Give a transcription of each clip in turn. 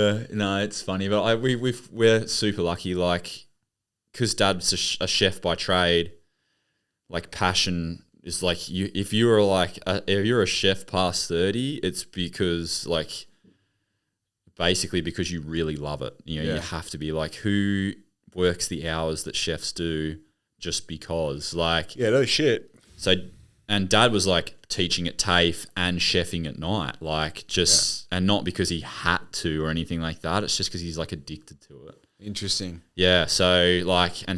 Yeah, no, it's funny, but we're super lucky, like, because Dad's a chef by trade. Like, passion is like if you're if you're a chef past 30, it's because like basically because you really love it. You know, you have to be like, who works the hours that chefs do just because, like, no shit. So, and Dad was like teaching at TAFE and chefing at night, like and not because he had to or anything like that. It's just because he's like addicted to it. Interesting. Yeah. So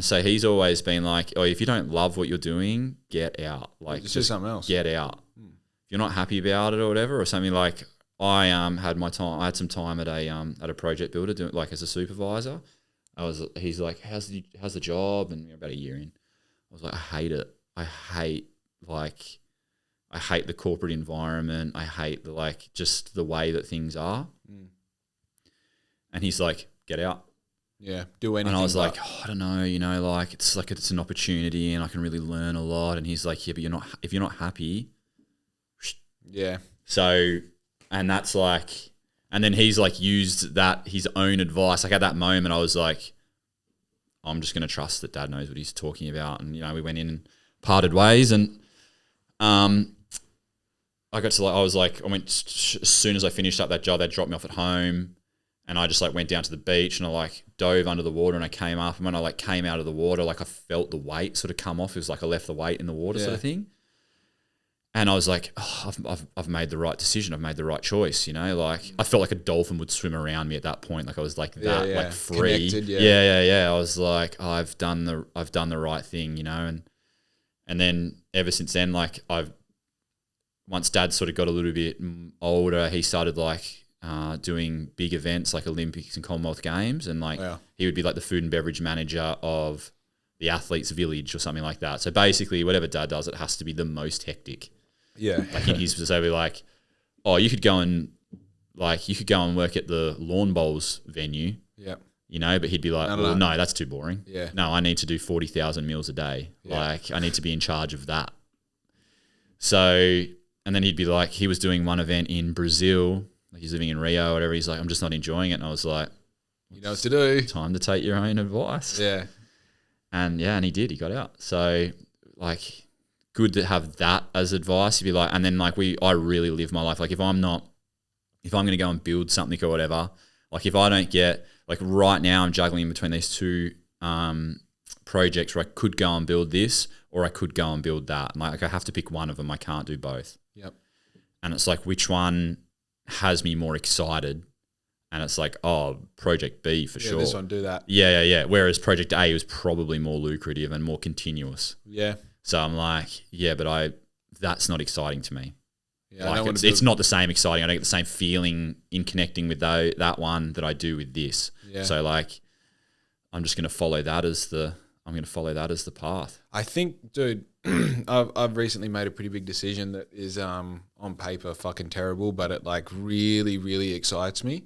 so he's always been like, oh, if you don't love what you're doing, get out. Like, just do something else. Get out. If you're not happy about it or whatever, or something like I had some time at a project builder doing like as a supervisor. He's like, how's the job? And we're about a year in. I was like, I hate it. I hate the corporate environment. I hate just the way that things are. And he's like, get out. Yeah, do anything. And I was like, I don't know, it's an opportunity and I can really learn a lot. And he's like, yeah, but if you're not happy. Yeah. So, and that's like, and then he's like used his own advice. Like at that moment, I was like, I'm just going to trust that Dad knows what he's talking about. And, we went in and parted ways. And I went, as soon as I finished up that job, they dropped me off at home. And I just went down to the beach and I dove under the water and I came up. And when I came out of the water, I felt the weight sort of come off. It was like I left the weight in the water sort of thing. And I was like, oh, I've made the right decision. I've made the right choice. I felt like a dolphin would swim around me at that point. Like I was like that, like free. Connected, yeah. I was like, oh, I've done the right thing, And then ever since then, once Dad sort of got a little bit older, he started doing big events like Olympics and Commonwealth Games, and he would be like the food and beverage manager of the athletes' village or something like that. So basically, whatever Dad does, it has to be the most hectic. Yeah, in his so be oh, you could go and work at the lawn bowls venue. Yeah, but he'd be like, no, that's too boring. Yeah, no, I need to do 40,000 meals a day. Yeah. I need to be in charge of that. So, and then he'd be like, he was doing one event in Brazil. He's living in Rio or whatever. He's like, I'm just not enjoying it. And I was like, you know what to do. Time to take your own advice. Yeah. And he did. He got out. So good to have that as advice. You'd be like, and then I really live my life. If I'm going to go and build something or whatever, if I don't get, right now I'm juggling between these two projects where I could go and build this or I could go and build that. And I have to pick one of them. I can't do both. Yep. And it's which one has me more excited? And it's project B for sure. This one, do that. Yeah. Whereas project A was probably more lucrative and more continuous. Yeah. So I'm like, but that's not exciting to me. Yeah, it's not the same exciting. I don't get the same feeling in connecting with that one that I do with this. Yeah. So I'm just going to follow that as the path. I think, dude, I've recently made a pretty big decision that is on paper fucking terrible, but it really, really excites me.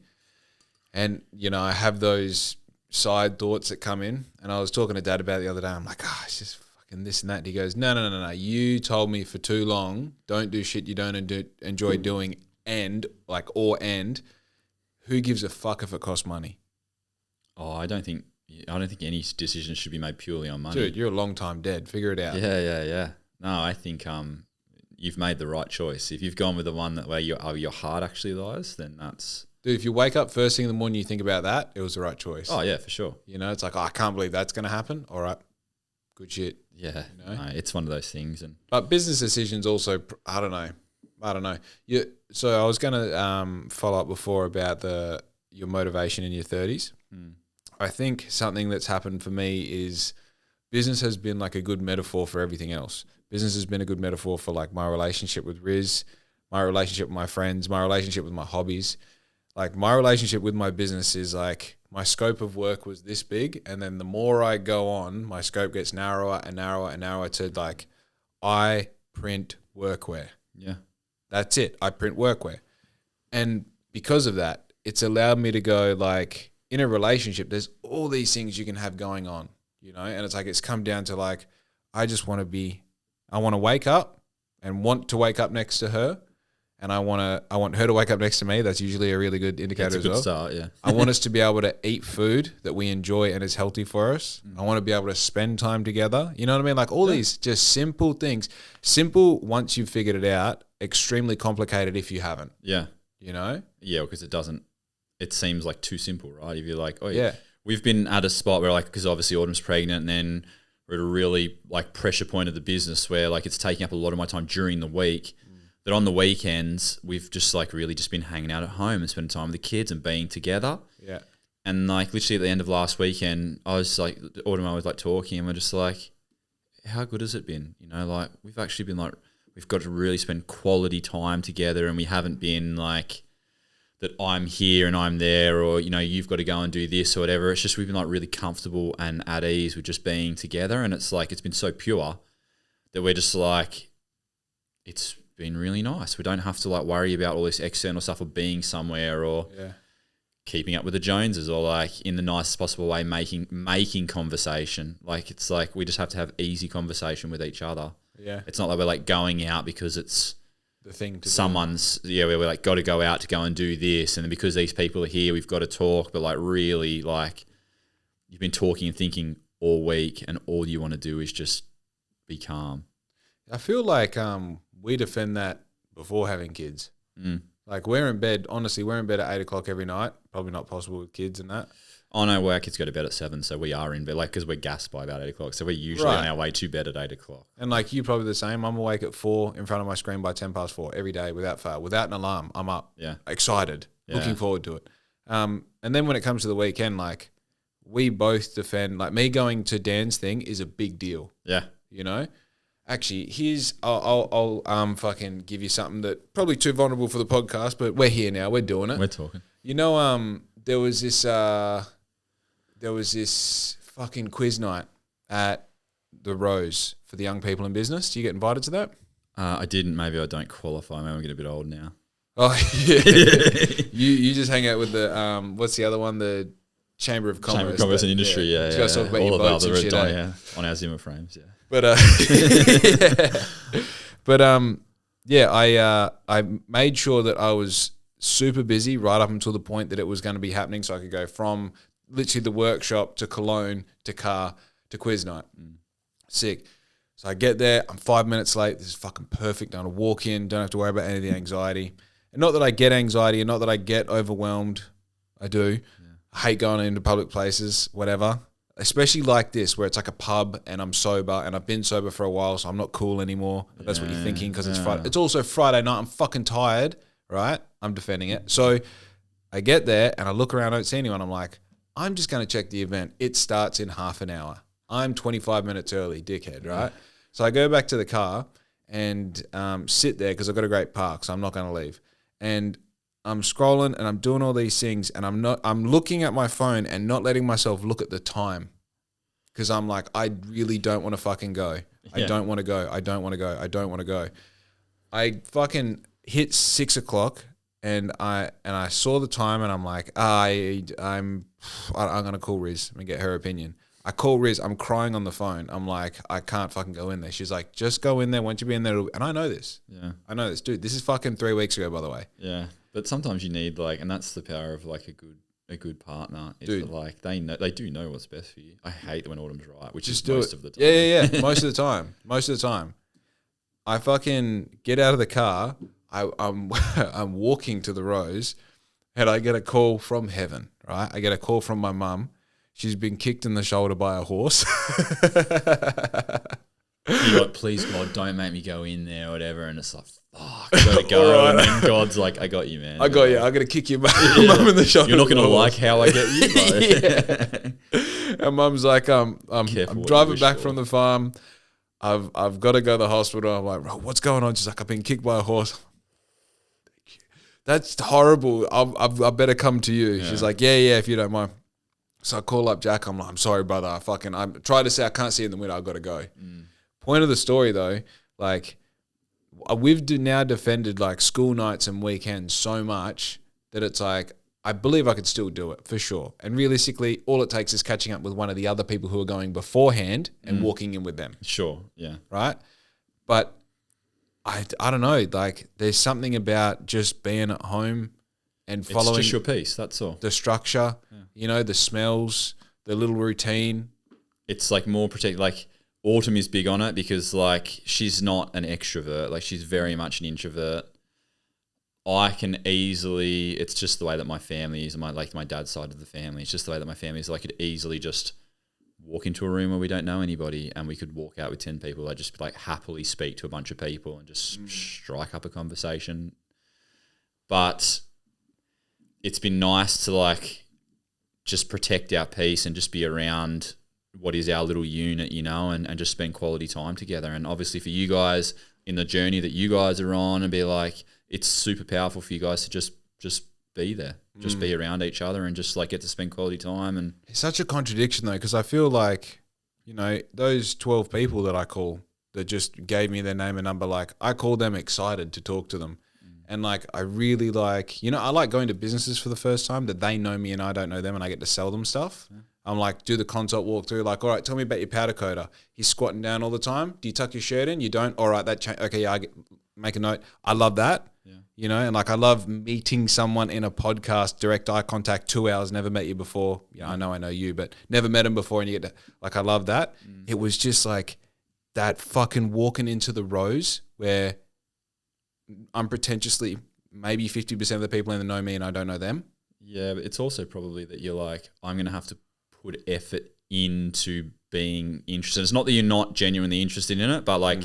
And, I have those side thoughts that come in. And I was talking to Dad about it the other day. I'm like, it's just fucking this and that. And he goes, no. You told me for too long, don't do shit you don't enjoy doing and who gives a fuck if it costs money? Oh, I don't think any decision should be made purely on money. Dude, you're a long time dead. Figure it out. Yeah. No, I think you've made the right choice. If you've gone with the one where your heart actually lies, then that's... Dude, if you wake up first thing in the morning, you think about that, it was the right choice. Oh, yeah, for sure. It's like, I can't believe that's going to happen. All right, good shit. Yeah, no, it's one of those things. But business decisions also, I don't know. So I was going to follow up before about your motivation in your 30s. I think something that's happened for me is business has been a good metaphor for everything else. Business has been a good metaphor for my relationship with Riz, my relationship with my friends, my relationship with my hobbies. My relationship with my business is my scope of work was this big, and then the more I go on, my scope gets narrower and narrower and narrower to I print workwear. Yeah. That's it. I print workwear. And because of that, it's allowed me to go in a relationship, there's all these things you can have going on, and it's come down to I want to wake up and want to wake up next to her. and I want her to wake up next to me. That's usually a really good indicator That's a as good well. start, yeah. I want us to be able to eat food that we enjoy and is healthy for us. I want to be able to spend time together. You know what I mean? Like all these just simple things. Simple once you've figured it out, extremely complicated if you haven't. Yeah. You know? Yeah, because it seems like too simple, right? If you're like, oh Yeah. we've been at a spot where like, because obviously Autumn's pregnant and then we're at a really like pressure point of the business where like it's taking up a lot of my time during the week. That on the weekends, we've just like really just been hanging out at home and spending time with the kids and being together. Yeah. And like literally at the end of last weekend, I was like, Autumn and I was like talking and we're just like, how good has it been? You know, like we've actually been like, we've got to really spend quality time together and we haven't been like that I'm here and I'm there or, you know, you've got to go and do this or whatever. It's just we've been like really comfortable and at ease with just being together. And it's like, it's been so pure that we're just like, it's been really nice. We don't have to like worry about all this external stuff or being somewhere or keeping up with the Joneses or like in the nicest possible way making conversation. Like it's like we just have to have easy conversation with each other. Yeah. It's not like we're like going out because it's The thing to someone's we're like got to go out to go and do this and then because these people are here we've got to talk, but like really like you've been talking and thinking all week and all you want to do is just be calm. I feel like we defend that before having kids. Like we're in bed, honestly, we're in bed at 8 o'clock every night. Probably not possible with kids and that. Oh no, our kids go to bed at 7, so we are in bed, like because we're gassed by about 8 o'clock. So we're usually on our way to bed at 8 o'clock. And like you probably the same. I'm awake at 4 in front of my screen by 4:10 every day without fail, without an alarm. I'm up, excited, looking forward to it. And then when it comes to the weekend, like we both defend, like me going to Dan's thing is a big deal. Yeah, you know. Actually, I'll fucking give you something that probably too vulnerable for the podcast, but we're here now. We're doing it. we're talking. You know, there was this fucking quiz night at the Rose for the young people in business. Do you get invited to that? I didn't. Maybe I don't qualify. Maybe I'm getting a bit old now. Oh yeah. you just hang out with the what's the other one? The Chamber of Commerce. Chamber of Commerce and Industry. Yeah. You guys talk about all your of boats our and shit. on our Zimmer frames. Yeah. But I made sure that I was super busy right up until the point that it was going to be happening, so I could go from literally the workshop to Cologne to car to quiz night. Sick. So I get there, I'm 5 minutes late. This is fucking perfect. I'm gonna walk in, don't have to worry about any of the anxiety. And not that I get anxiety, and not that I get overwhelmed. I do. Yeah. I hate going into public places, whatever. Especially like this, where it's like a pub and I'm sober and I've been sober for a while, so I'm not cool anymore. That's what you're thinking because it's Friday. It's also Friday night. I'm fucking tired, right? I'm defending it. So I get there and I look around, I don't see anyone. I'm like, I'm just going to check the event. It starts in half an hour. I'm 25 minutes early, dickhead, right? So I go back to the car and sit there because I've got a great park, so I'm not going to leave. And I'm scrolling and I'm doing all these things and I'm looking at my phone and not letting myself look at the time because I'm like, I really don't want to fucking go. I don't want to go. I don't want to go. I don't want to go. I fucking hit 6 o'clock and I saw the time and I'm like, I'm going to call Riz and get her opinion. I call Riz. I'm crying on the phone. I'm like, I can't fucking go in there. She's like, just go in there. Once you be in there, and I know this. Yeah, I know this, dude. This is fucking 3 weeks ago, by the way. Yeah, but sometimes you need like, and that's the power of like a good partner. Is dude, that like they do know what's best for you. I hate when Autumn's right, which just is most of the time. Yeah. Most of the time. Most of the time. I fucking get out of the car. I'm walking to the Rose, and I get a call from heaven. Right, I get a call from my mum. She's been kicked in the shoulder by a horse. You're like, please God, don't make me go in there or whatever. And it's like, fuck, I gotta go. Right. And then God's like, I got you, man. I got you. I gotta kick your mum in the shoulder. You're not gonna like how I get you. Yeah. And mum's like, I'm driving back from the farm. I've got to go to the hospital. I'm like, what's going on? She's like, I've been kicked by a horse. That's horrible. I better come to you. Yeah. She's like, yeah, if you don't mind. So I call up Jack. I'm like, I'm sorry, brother. I try to say I can't see in the window. I've got to go. Point of the story, though, like we've now defended like school nights and weekends so much that it's like I believe I could still do it for sure. And realistically, all it takes is catching up with one of the other people who are going beforehand and walking in with them. Sure, yeah. Right? But I don't know. Like, there's something about just being at home and following It's just your piece. That's all. the structure, the smells, the little routine. It's like more protect. Like Autumn is big on it because like she's not an extrovert. Like she's very much an introvert. I can easily. It's just the way that my family is. My dad's side of the family. It's just the way that my family is. I could easily just walk into a room where we don't know anybody and we could walk out with 10 people. I just like happily speak to a bunch of people and just strike up a conversation. But it's been nice to like just protect our peace and just be around what is our little unit, and just spend quality time together. And obviously for you guys in the journey that you guys are on, and be like, it's super powerful for you guys to just be there, just be around each other and just like get to spend quality time. And it's such a contradiction though, because I feel like, those 12 people that I call that just gave me their name and number, like I call them excited to talk to them. And like, I really like, I like going to businesses for the first time that they know me and I don't know them, and I get to sell them stuff. Yeah. I'm like, do the consult walkthrough. Like, all right, tell me about your powder coater. He's squatting down all the time. Do you tuck your shirt in? You don't? All right, okay, yeah, make a note. I love that. Yeah. And like I love meeting someone in a podcast, direct eye contact, 2 hours, never met you before. Yeah, I know you, but never met him before, and you get to, like, I love that. It was just like that fucking walking into the rows where unpretentiously maybe 50% of the people in there know me and I don't know them. Yeah, but it's also probably that you're like, I'm going to have to put effort into being interested. It's not that you're not genuinely interested in it, but like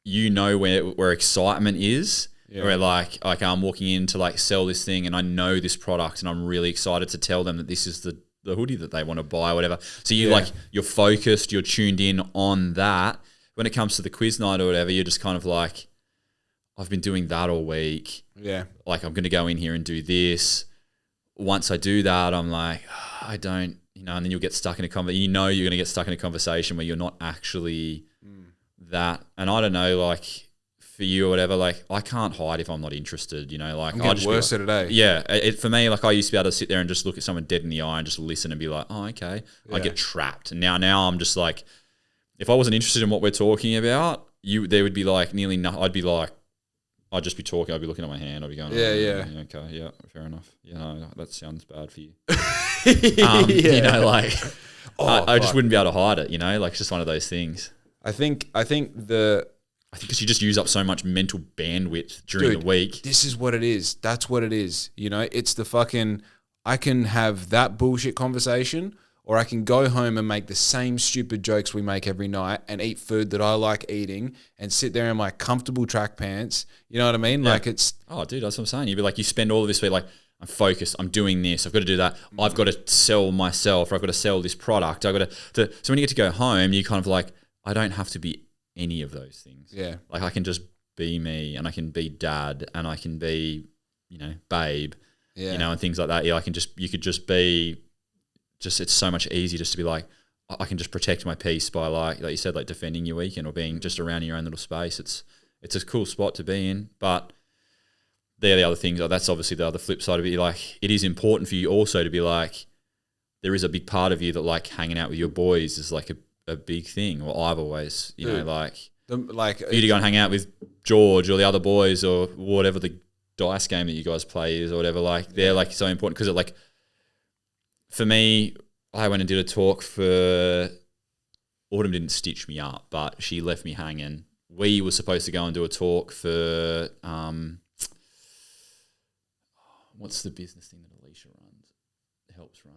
where excitement is. Yeah. Where like I'm walking in to like sell this thing and I know this product and I'm really excited to tell them that this is the hoodie that they want to buy or whatever. So you're focused, you're tuned in on that. When it comes to the quiz night or whatever, you're just kind of like, I've been doing that all week. Yeah. Like I'm going to go in here and do this. Once I do that, I'm like, I don't, and then you'll get stuck in a conversation. You're going to get stuck in a conversation where you're not actually that. And I don't know, like for you or whatever, like I can't hide if I'm not interested, like I'm getting worse at it, eh? Yeah. For me, like I used to be able to sit there and just look at someone dead in the eye and just listen and be like, oh, okay. Yeah. I get trapped. And now I'm just like, if I wasn't interested in what we're talking about, there would be like nearly no, I'd just be talking. I'd be looking at my hand. I'd be going, okay, yeah, fair enough. That sounds bad for you. I just wouldn't be able to hide it. Like it's just one of those things. I think because you just use up so much mental bandwidth during the week. This is what it is. That's what it is. It's the fucking. I can have that bullshit conversation, or I can go home and make the same stupid jokes we make every night and eat food that I like eating and sit there in my comfortable track pants. You know what I mean? Yeah. Like it's... Oh, dude, that's what I'm saying. You'd be like, you spend all of this week like, I'm focused, I'm doing this, I've got to do that, I've got to sell myself, or I've got to sell this product, I've got to... So when you get to go home, you kind of like, I don't have to be any of those things. Yeah. Like I can just be me, and I can be dad, and I can be, babe, and things like that. Yeah, you could just be... Just it's so much easier just to be like, I can just protect my peace by like you said, like defending your weekend or being just around in your own little space. It's a cool spot to be in, but they're the other things. That's obviously the other flip side of it. Like it is important for you also to be like, there is a big part of you that like hanging out with your boys is like a big thing. Or I've always, for you to go and hang out with George or the other boys or whatever the dice game that you guys play is or whatever. Like they're like so important because it like. For me, I went and did a talk for Autumn. Didn't stitch me up, but she left me hanging. We were supposed to go and do a talk for what's the business thing that Alicia helps run?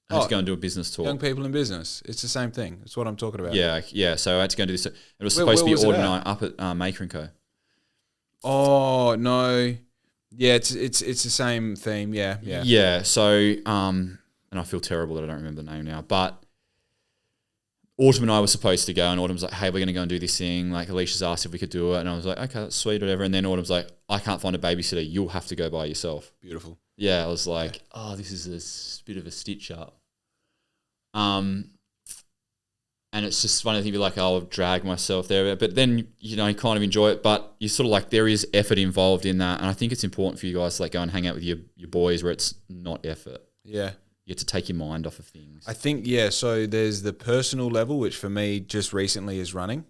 I had to go and do a business talk. Young people in business. It's the same thing. It's what I'm talking about. Yeah. So I had to go and do this. It was supposed to be Autumn and I up at Maker & Co. Oh no, yeah, it's the same theme. Yeah. Yeah. So and I feel terrible that I don't remember the name now, but Autumn and I were supposed to go, and Autumn's like, hey, we're going to go and do this thing. Like, Alicia's asked if we could do it, and I was like, okay, that's sweet, whatever. And then Autumn's like, I can't find a babysitter. You'll have to go by yourself. Beautiful. Yeah, I was like, oh, this is a bit of a stitch up. And it's just funny to be like, I'll drag myself there. But then, you kind of enjoy it, but you sort of like, there is effort involved in that. And I think it's important for you guys to like go and hang out with your boys where it's not effort. Yeah. You have to take your mind off of things. I think, so there's the personal level, which for me just recently is running.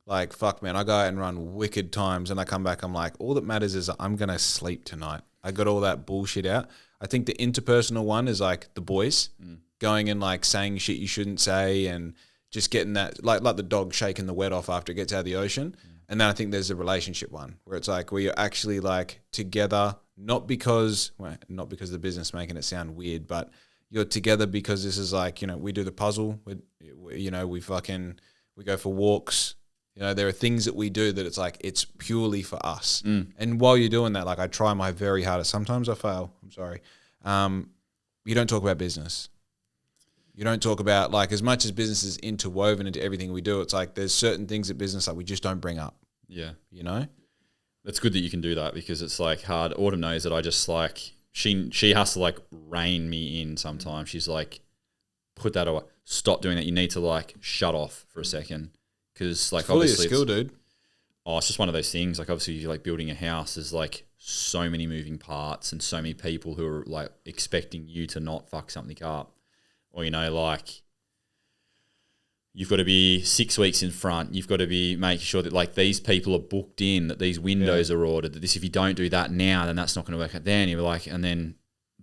Like, fuck, man, I go out and run wicked times and I come back, I'm like, all that matters is I'm going to sleep tonight. I got all that bullshit out. I think the interpersonal one is like the boys going and like saying shit you shouldn't say and just getting that, like the dog shaking the wet off after it gets out of the ocean. And then I think there's a relationship one where it's like where you're actually like together, not because of the business making it sound weird, but you're together because this is like, you know, we do the puzzle, you know, we go for walks. You know, there are things that we do that it's like, it's purely for us. And while you're doing that, like I try my very hardest. Sometimes I fail. I'm sorry. You don't talk about business. You don't talk about, like, as much as business is interwoven into everything we do, it's like there's certain things at business like we just don't bring up. Yeah. You know? It's good that you can do that because it's like hard. Autumn knows that I just like, she has to like rein me in sometimes. She's like, put that away. Stop doing that. You need to like shut off for a second. Because like, fully obviously a skill, dude. Oh, it's just one of those things. Like obviously you're like building a house. There's like so many moving parts and so many people who are like expecting you to not fuck something up. Or, you know, like you've got to be 6 weeks in front. You've got to be making sure that like these people are booked in, that these windows are ordered, that this, if you don't do that now, then that's not going to work out then. You're like, and then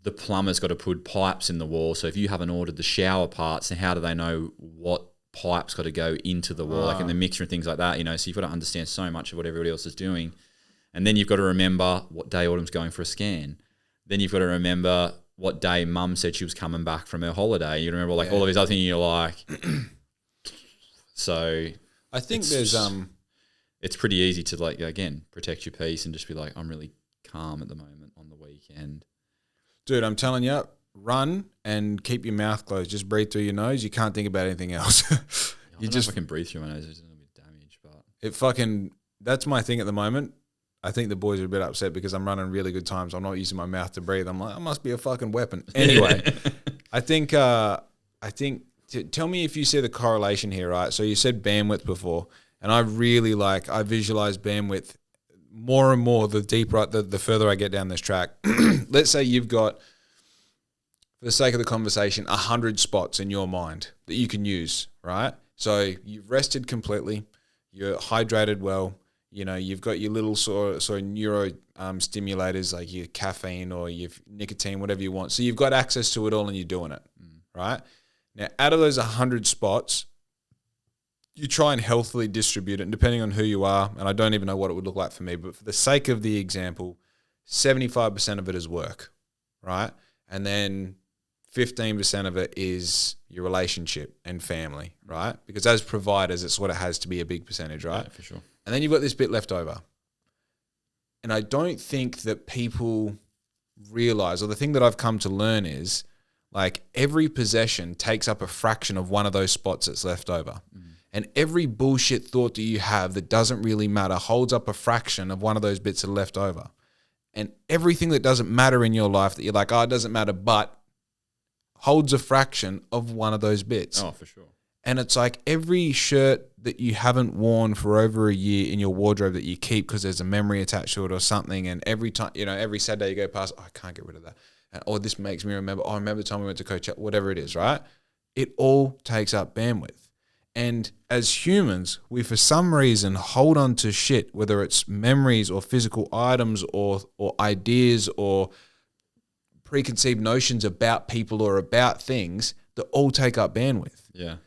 the plumber's got to put pipes in the wall. So if you haven't ordered the shower parts, then how do they know what pipes got to go into the wall, like in the mixer and things like that, you know? So you've got to understand so much of what everybody else is doing. And then you've got to remember what day Autumn's going for a scan. Then you've got to remember what day Mum said she was coming back from her holiday. You remember like all of these other things. You're like, so I think it's pretty easy to like, again, protect your peace and just be like, I'm really calm at the moment on the weekend. Dude, I'm telling you, run and keep your mouth closed. Just breathe through your nose. You can't think about anything else. I don't know if I can breathe through my nose. There's a little bit of damage, but that's my thing at the moment. I think the boys are a bit upset because I'm running really good times. I'm not using my mouth to breathe. I'm like, I must be a fucking weapon. Anyway, I think, tell me if you see the correlation here, right? So you said bandwidth before, and I visualize bandwidth more and more the deeper, the further I get down this track. Let's say you've got, for the sake of the conversation, 100 spots in your mind that you can use, right? So you've rested completely, you're hydrated well, you know, you've got your little sort of neuro stimulators like your caffeine or your nicotine, whatever you want. So you've got access to it all and you're doing it, right? Now, out of those 100 spots, you try and healthily distribute it, and depending on who you are, and I don't even know what it would look like for me, but for the sake of the example, 75% of it is work, right? And then 15% of it is your relationship and family, right? Because as providers, it's what it has to be a big percentage, right? Yeah, for sure. And then you've got this bit left over. And I don't think that people realize, or the thing that I've come to learn is, like, every possession takes up a fraction of one of those spots that's left over. And every bullshit thought that you have that doesn't really matter holds up a fraction of one of those bits that are left over. And everything that doesn't matter in your life that you're like, oh, it doesn't matter, but holds a fraction of one of those bits. Oh, for sure. And it's like every shirt that you haven't worn for over a year in your wardrobe that you keep because there's a memory attached to it or something. And every time, you know, every Saturday you go past, oh, I can't get rid of that. And, oh, this makes me remember. Oh, I remember the time we went to Coachella, whatever it is, right? It all takes up bandwidth. And as humans, we for some reason hold on to shit, whether it's memories or physical items or ideas or preconceived notions about people or about things that all take up bandwidth. Yeah.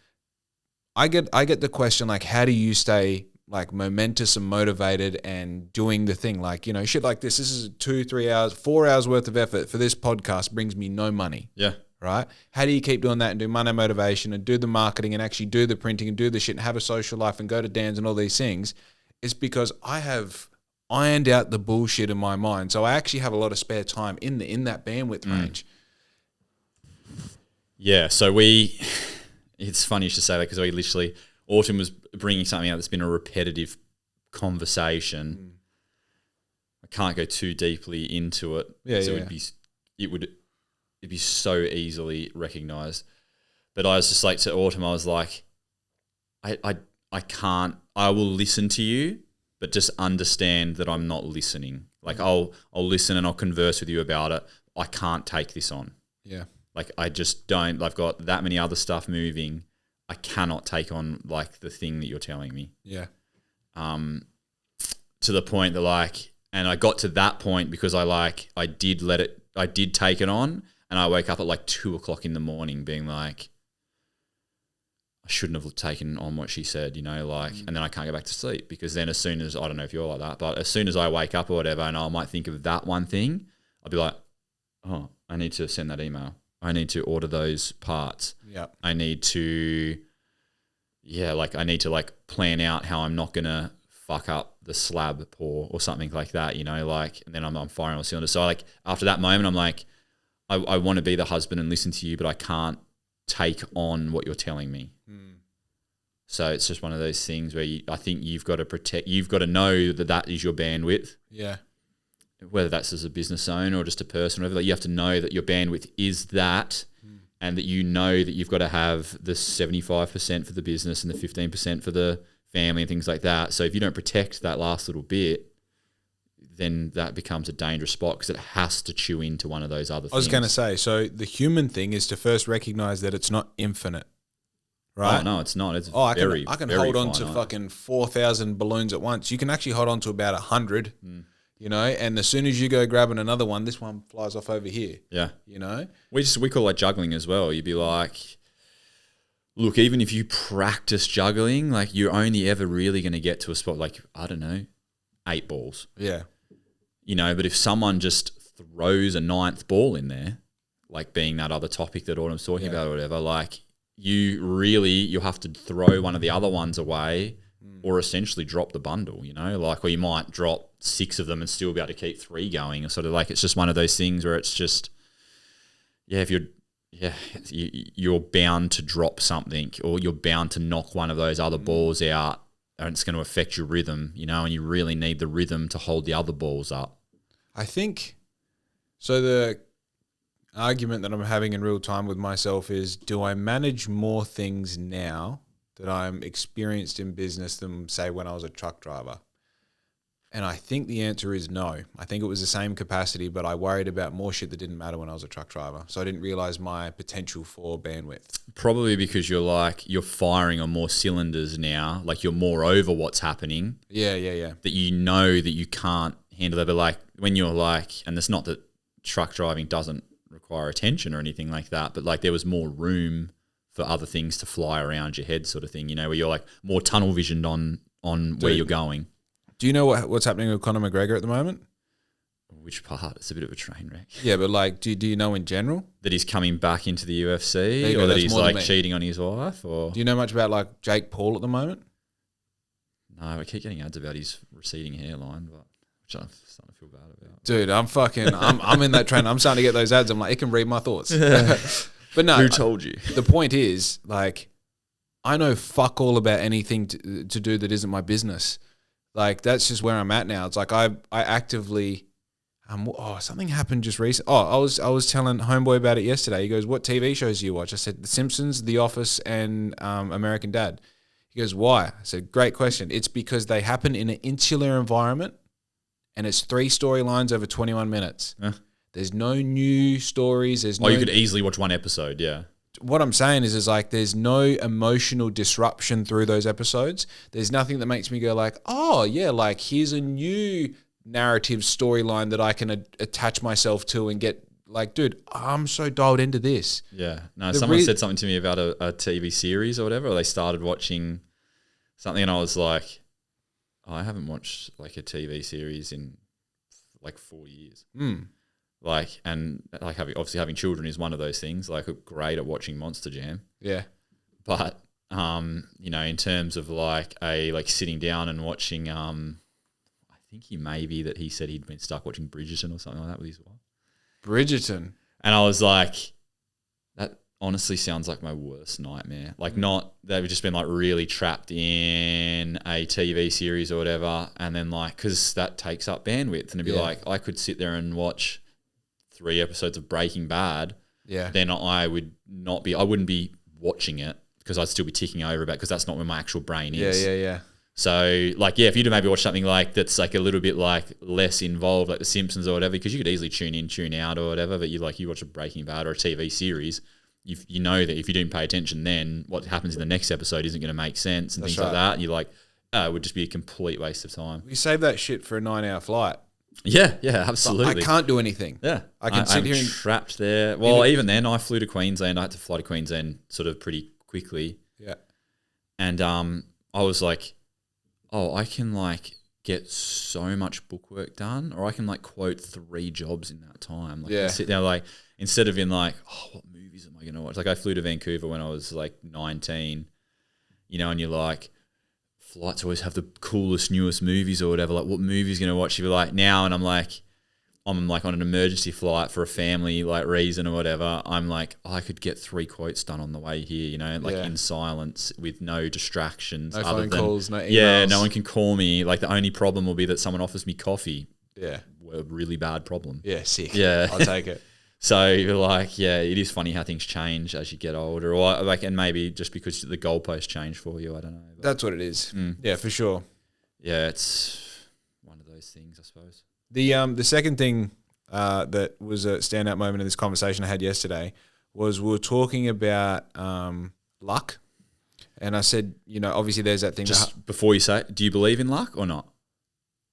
I get the question, like, how do you stay like momentous and motivated and doing the thing? Like, you know, shit like this is 2, 3 hours, 4 hours worth of effort for this podcast brings me no money. Yeah. Right? How do you keep doing that and do money motivation and do the marketing and actually do the printing and do the shit and have a social life and go to Dan's and all these things? It's because I have ironed out the bullshit in my mind. So I actually have a lot of spare time in that bandwidth range. Yeah. So it's funny you should say that because we literally, Autumn was bringing something out that's been a repetitive conversation. I can't go too deeply into it. Yeah, so it'd be so easily recognized. But I was just like, to Autumn, I was like, I can't, I will listen to you, but just understand that I'm not listening. Like I'll listen and I'll converse with you about it. I can't take this on. Yeah. Like I just don't, I've got that many other stuff moving. I cannot take on like the thing that you're telling me. Yeah. To the point that like, and I got to that point because I did take it on, and I wake up at like 2:00 in the morning being like, I shouldn't have taken on what she said, and then I can't go back to sleep, because then as soon as, I don't know if you're like that, but as soon as I wake up or whatever and I might think of that one thing, I'll be like, oh, I need to send that email. I need to order those parts. Yeah. I need to, plan out how I'm not going to fuck up the slab pour or something like that, and then I'm firing on cylinders. So like after that moment, I'm like, I want to be the husband and listen to you, but I can't take on what you're telling me. So it's just one of those things where I think you've got to know that is your bandwidth. Yeah. Whether that's as a business owner or just a person, whatever, like you have to know that your bandwidth is that, and that that you've got to have the 75% for the business and the 15% for the family and things like that. So if you don't protect that last little bit, then that becomes a dangerous spot, because it has to chew into one of those other things. I was going to say, so the human thing is to first recognize that it's not infinite, right? Oh, no, it's not. It's I very, can very hold on to finite. fucking 4,000 balloons at once. You can actually hold on to about 100, and as soon as you go grabbing another one, this one flies off over here. Yeah. We call it juggling as well. You'd be like, look, even if you practice juggling, like you're only ever really going to get to a spot like, I don't know, 8 balls. Yeah. But if someone just throws a 9th ball in there, like being that other topic that Autumn's talking about or whatever, like you'll have to throw one of the other ones away or essentially drop the bundle, or you might drop 6 of them and still be able to keep 3 going, or sort of like, it's just one of those things where it's just, if you're bound to drop something, or you're bound to knock one of those other balls out, and it's going to affect your rhythm, and you really need the rhythm to hold the other balls up. I think, so the argument that I'm having in real time with myself is, do I manage more things now that I'm experienced in business than, say, when I was a truck driver? And I think the answer is no. I think it was the same capacity, but I worried about more shit that didn't matter when I was a truck driver. So I didn't realize my potential for bandwidth. Probably because you're firing on more cylinders now, like you're more over what's happening. Yeah. That that you can't handle that. But like when you're like, and it's not that truck driving doesn't require attention or anything like that, but like there was more room for other things to fly around your head, sort of thing, where you're like more tunnel visioned on where you're going. Do you know what's happening with Conor McGregor at the moment? Which part? It's a bit of a train wreck. Yeah, but like, do you know in general? That he's coming back into the UFC, or that he's like cheating on his wife? Or do you know much about like Jake Paul at the moment? No, I keep getting ads about his receding hairline, but which I'm starting to feel bad about. Dude, I'm in that train. I'm starting to get those ads. I'm like, it can read my thoughts. But no. Who told you? The point is, like, I know fuck all about anything to do that isn't my business. Like, that's just where I'm at now. It's like I actively, something happened just recently. I was telling Homeboy about it yesterday. He goes, what TV shows do you watch? I said, The Simpsons, The Office, and American Dad. He goes, why? I said, great question. It's because they happen in an insular environment, and it's 3 storylines over 21 minutes. There's no new stories. You could easily watch one episode, yeah. What I'm saying is like there's no emotional disruption through those episodes. There's nothing that makes me go like, oh yeah, like here's a new narrative storyline that I can attach myself to and get like, dude, I'm so dialed into this. Yeah. No, someone said something to me about a TV series or whatever, or they started watching something and I was like, I haven't watched like a TV series in like 4 years. Like, and like having children is one of those things. Like, great at watching Monster Jam. Yeah. But in terms of like sitting down and watching, I think he said he'd been stuck watching Bridgerton or something like that with his wife. Bridgerton. And I was like, that honestly sounds like my worst nightmare. Like, not they've just been like really trapped in a TV series or whatever, and then like because that takes up bandwidth, and it'd be like I could sit there and watch 3 episodes of Breaking Bad, then I wouldn't be watching it because I'd still be ticking over because that's not where my actual brain is. Yeah. So like, if you'd maybe watch something like that's like a little bit like less involved, like The Simpsons or whatever, because you could easily tune in, tune out or whatever, but you watch a Breaking Bad or a TV series, you know that if you didn't pay attention, then what happens in the next episode isn't going to make sense and things like that. And you're like, it would just be a complete waste of time. You save that shit for a 9-hour flight. Yeah, absolutely. I can't do anything. Yeah, I can sit here and trapped there. Well, even then, I flew to Queensland. I had to fly to Queensland sort of pretty quickly. Yeah, and I was like, oh, I can like get so much bookwork done, or I can like quote 3 jobs in that time. Like, I sit there like instead of in like, oh, what movies am I going to watch? Like, I flew to Vancouver when I was like 19, you know, and you're like, flights always have the coolest, newest movies or whatever. Like, what movies going to watch? You're like, now, and I'm like on an emergency flight for a family like reason or whatever. I'm like, I could get 3 quotes done on the way here, you know, like in silence with no distractions. No other phone than, calls, no emails. Yeah, no one can call me. Like, the only problem will be that someone offers me coffee. Yeah. A really bad problem. Yeah, sick. Yeah. I'll take it. So you're like, yeah, it is funny how things change as you get older, or like, and maybe just because the goalposts change for you, I don't know. But that's what it is. Yeah, for sure. Yeah, it's one of those things, I suppose. The second thing that was a standout moment in this conversation I had yesterday was we were talking about luck, and I said, you know, obviously there's that thing. Just before you say, do you believe in luck or not?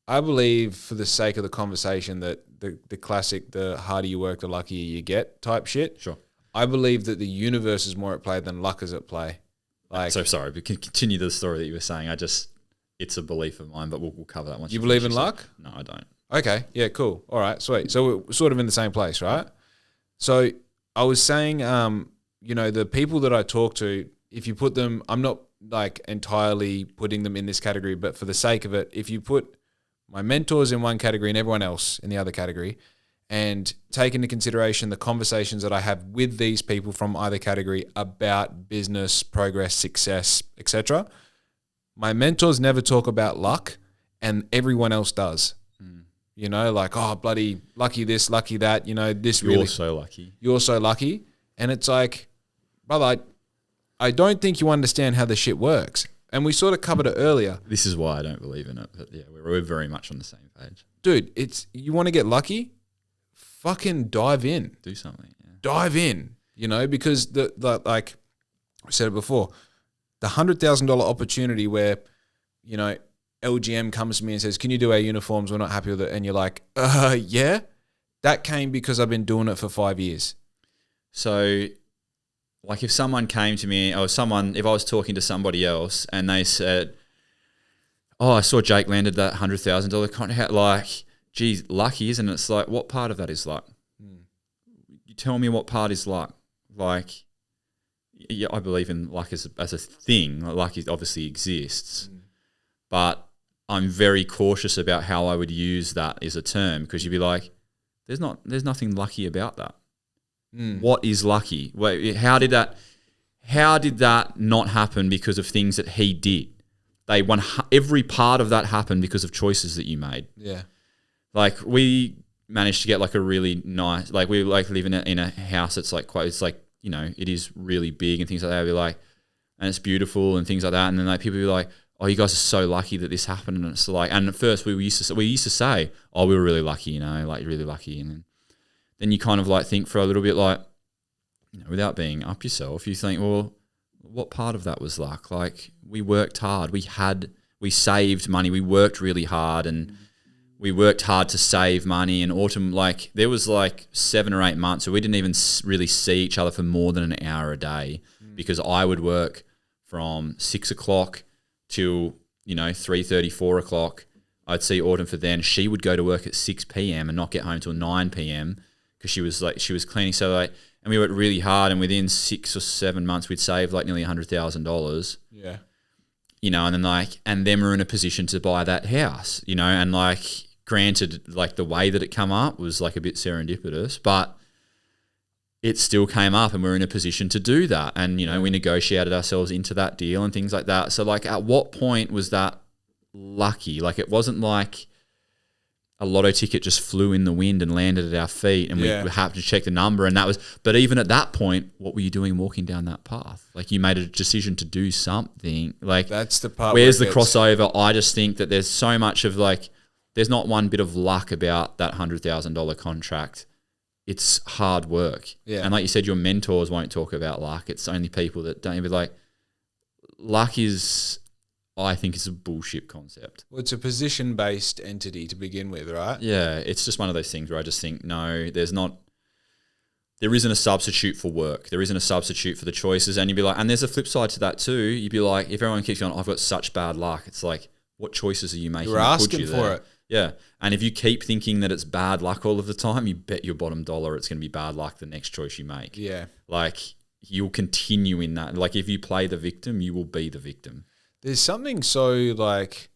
I believe, for the sake of the conversation, that the classic, the harder you work, the luckier you get type shit. Sure. I believe that the universe is more at play than luck is at play. Like, so sorry, but continue the story that you were saying. It's a belief of mine, but we'll cover that once. You believe in luck? No, I don't. Okay, yeah, cool. All right, sweet. So we're sort of in the same place, right? So I was saying, you know, the people that I talk to, if you put them, I'm not like entirely putting them in this category, but for the sake of it, if you put my mentors in one category and everyone else in the other category, and take into consideration the conversations that I have with these people from either category about business, progress, success, etc., my mentors never talk about luck, and everyone else does. You know, like, oh, bloody lucky this, lucky that, you know, this really. You're so lucky. You're so lucky. And it's like, brother, I don't think you understand how the shit works. And we sort of covered it earlier. This is why I don't believe in it. But yeah, we're very much on the same page. Dude, you want to get lucky? Fucking dive in. Do something. Yeah. Dive in, you know, because the like I said it before, the $100,000 opportunity where, you know, LGM comes to me and says, can you do our uniforms? We're not happy with it. And you're like, yeah. That came because I've been doing it for 5 years. So, like, if someone came to me, or if I was talking to somebody else and they said, oh, I saw Jake landed that $100,000 contract, like, geez, lucky, isn't it? It's like, what part of that is luck? You tell me what part is luck. Like, yeah, I believe in luck as a thing. Luck obviously exists. But I'm very cautious about how I would use that as a term, because you'd be like, there's nothing lucky about that. What is lucky? Wait, how did that not happen because of things that he did? Every part of that happened because of choices that you made. Yeah. Like, we managed to get like a really nice, like, we like live in a house that's like quite, it's like, you know, it is really big and things like that. We're like, and it's beautiful and things like that. And then like people be like, oh, you guys are so lucky that this happened. And it's like, and at first we used to say, oh, we were really lucky, you know, like really lucky. And then you kind of like think for a little bit, like, you know, without being up yourself, you think, well, what part of that was luck? Like, we worked hard, we saved money, we worked really hard, and we worked hard to save money. And autumn, like, there was like 7 or 8 months where we didn't even really see each other for more than an hour a day, because I would work from 6 o'clock till, you know, 3:30, 4 o'clock. I'd see Autumn for then. She would go to work at 6 p.m. and not get home till 9 p.m. because she was cleaning. So like, and we worked really hard, and within 6 or 7 months we'd saved like nearly $100,000. Yeah. You know, and then we're in a position to buy that house, you know, and like, granted, like the way that it come up was like a bit serendipitous, but it still came up and we're in a position to do that. And, you know, we negotiated ourselves into that deal and things like that. So like, at what point was that lucky? Like, it wasn't like a lotto ticket just flew in the wind and landed at our feet and we happened to check the number, and that was, but even at that point, what were you doing walking down that path? Like, you made a decision to do something. Like, that's the part. Where's the crossover? I just think that there's so much of like, there's not one bit of luck about that $100,000 contract. it's hard work. Yeah. And like you said, your mentors won't talk about luck. It's only people that don't even like luck is, I think, is a bullshit concept. Well, it's a position-based entity to begin with, right? Yeah, it's just one of those things where I just think, no, there isn't a substitute for work. There isn't a substitute for the choices. And you'd be like, and there's a flip side to that too. You'd be like, if everyone keeps going, I've got such bad luck, it's like, what choices are you making? You're asking for it. Yeah. And if you keep thinking that it's bad luck all of the time, you bet your bottom dollar it's going to be bad luck the next choice you make. Yeah. Like, you'll continue in that. Like, if you play the victim, you will be the victim. There's something so like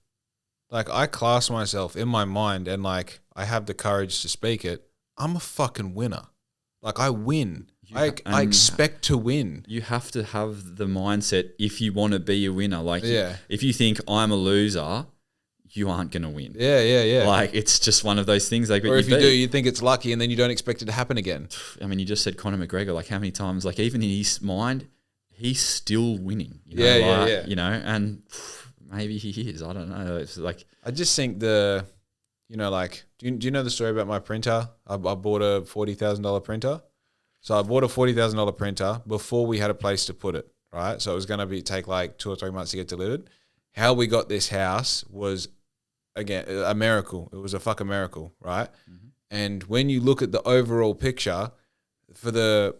I class myself in my mind, and like I have the courage to speak it. I'm a fucking winner. Like, I win. I expect to win. You have to have the mindset if you want to be a winner. Like, Yeah. if you think I'm a loser, you aren't going to win. Yeah. Like, it's just one of those things. Like, Or if you do, you think it's lucky, and then you don't expect it to happen again. I mean, you just said Conor McGregor. Like, how many times? Like, even in his mind, he's still winning. You know? Yeah. You know, and maybe he is. I don't know. It's like, I just think do you know the story about my printer? I bought a $40,000 printer. So I bought a $40,000 printer before we had a place to put it, right? So it was going to take like 2 or 3 months to get delivered. How we got this house was, again, a miracle. It was a fucking miracle, right? Mm-hmm. And when you look at the overall picture, for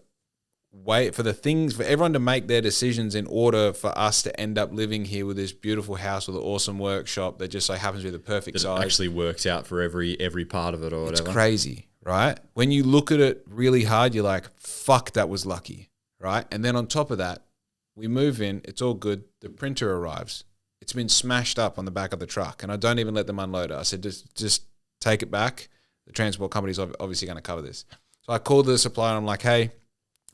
everyone to make their decisions in order for us to end up living here with this beautiful house with an awesome workshop that just so happens to be the perfect size. It actually works out for every part of it or whatever. It's crazy, right? When you look at it really hard, you're like, fuck, that was lucky, right? And then on top of that, we move in, it's all good. The printer arrives. It's been smashed up on the back of the truck, and I don't even let them unload it. I said, just take it back. The transport company's obviously going to cover this. So I called the supplier, and I'm like, hey,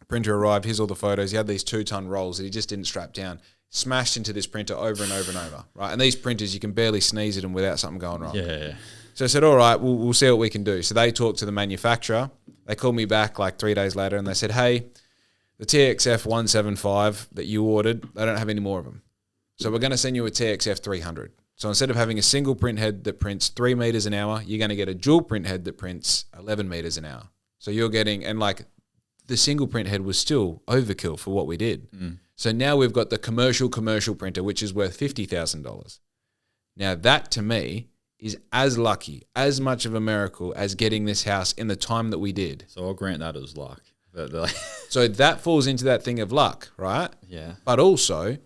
printer arrived. Here's all the photos. He had these 2-ton rolls that he just didn't strap down. Smashed into this printer over and over and over, right? And these printers, you can barely sneeze at them without something going wrong. Yeah. So I said, all right, we'll see what we can do. So they talked to the manufacturer. They called me back like 3 days later, and they said, hey, the TXF 175 that you ordered, they don't have any more of them. So we're going to send you a TXF 300. So instead of having a single print head that prints 3 meters an hour, you're going to get a dual print head that prints 11 meters an hour. So you're getting, and like the single print head was still overkill for what we did. Mm. So now we've got the commercial printer, which is worth $50,000. Now that to me is as lucky, as much of a miracle as getting this house in the time that we did. So I'll grant that as luck. But like so that falls into that thing of luck, right? Yeah. But also,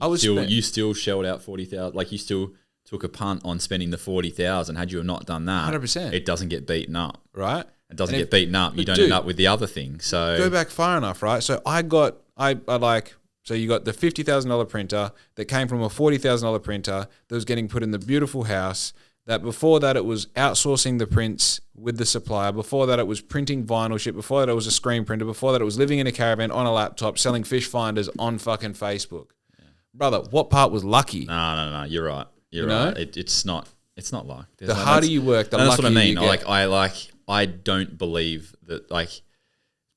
you still shelled out 40,000. Like, you still took a punt on spending the 40,000. Had you not done that, 100%, it doesn't get beaten up, right? It doesn't get beaten up. You don't end up with the other thing. So go back far enough, right? So so you got the $50,000 printer that came from a $40,000 printer that was getting put in the beautiful house. That before that it was outsourcing the prints with the supplier. Before that it was printing vinyl shit. Before that it was a screen printer. Before that it was living in a caravan on a laptop selling fish finders on fucking Facebook. Yeah. Brother, what part was lucky? No. You're right. You're right. It's not luck. The harder you work, the luckier that's what I mean. You get. I don't believe that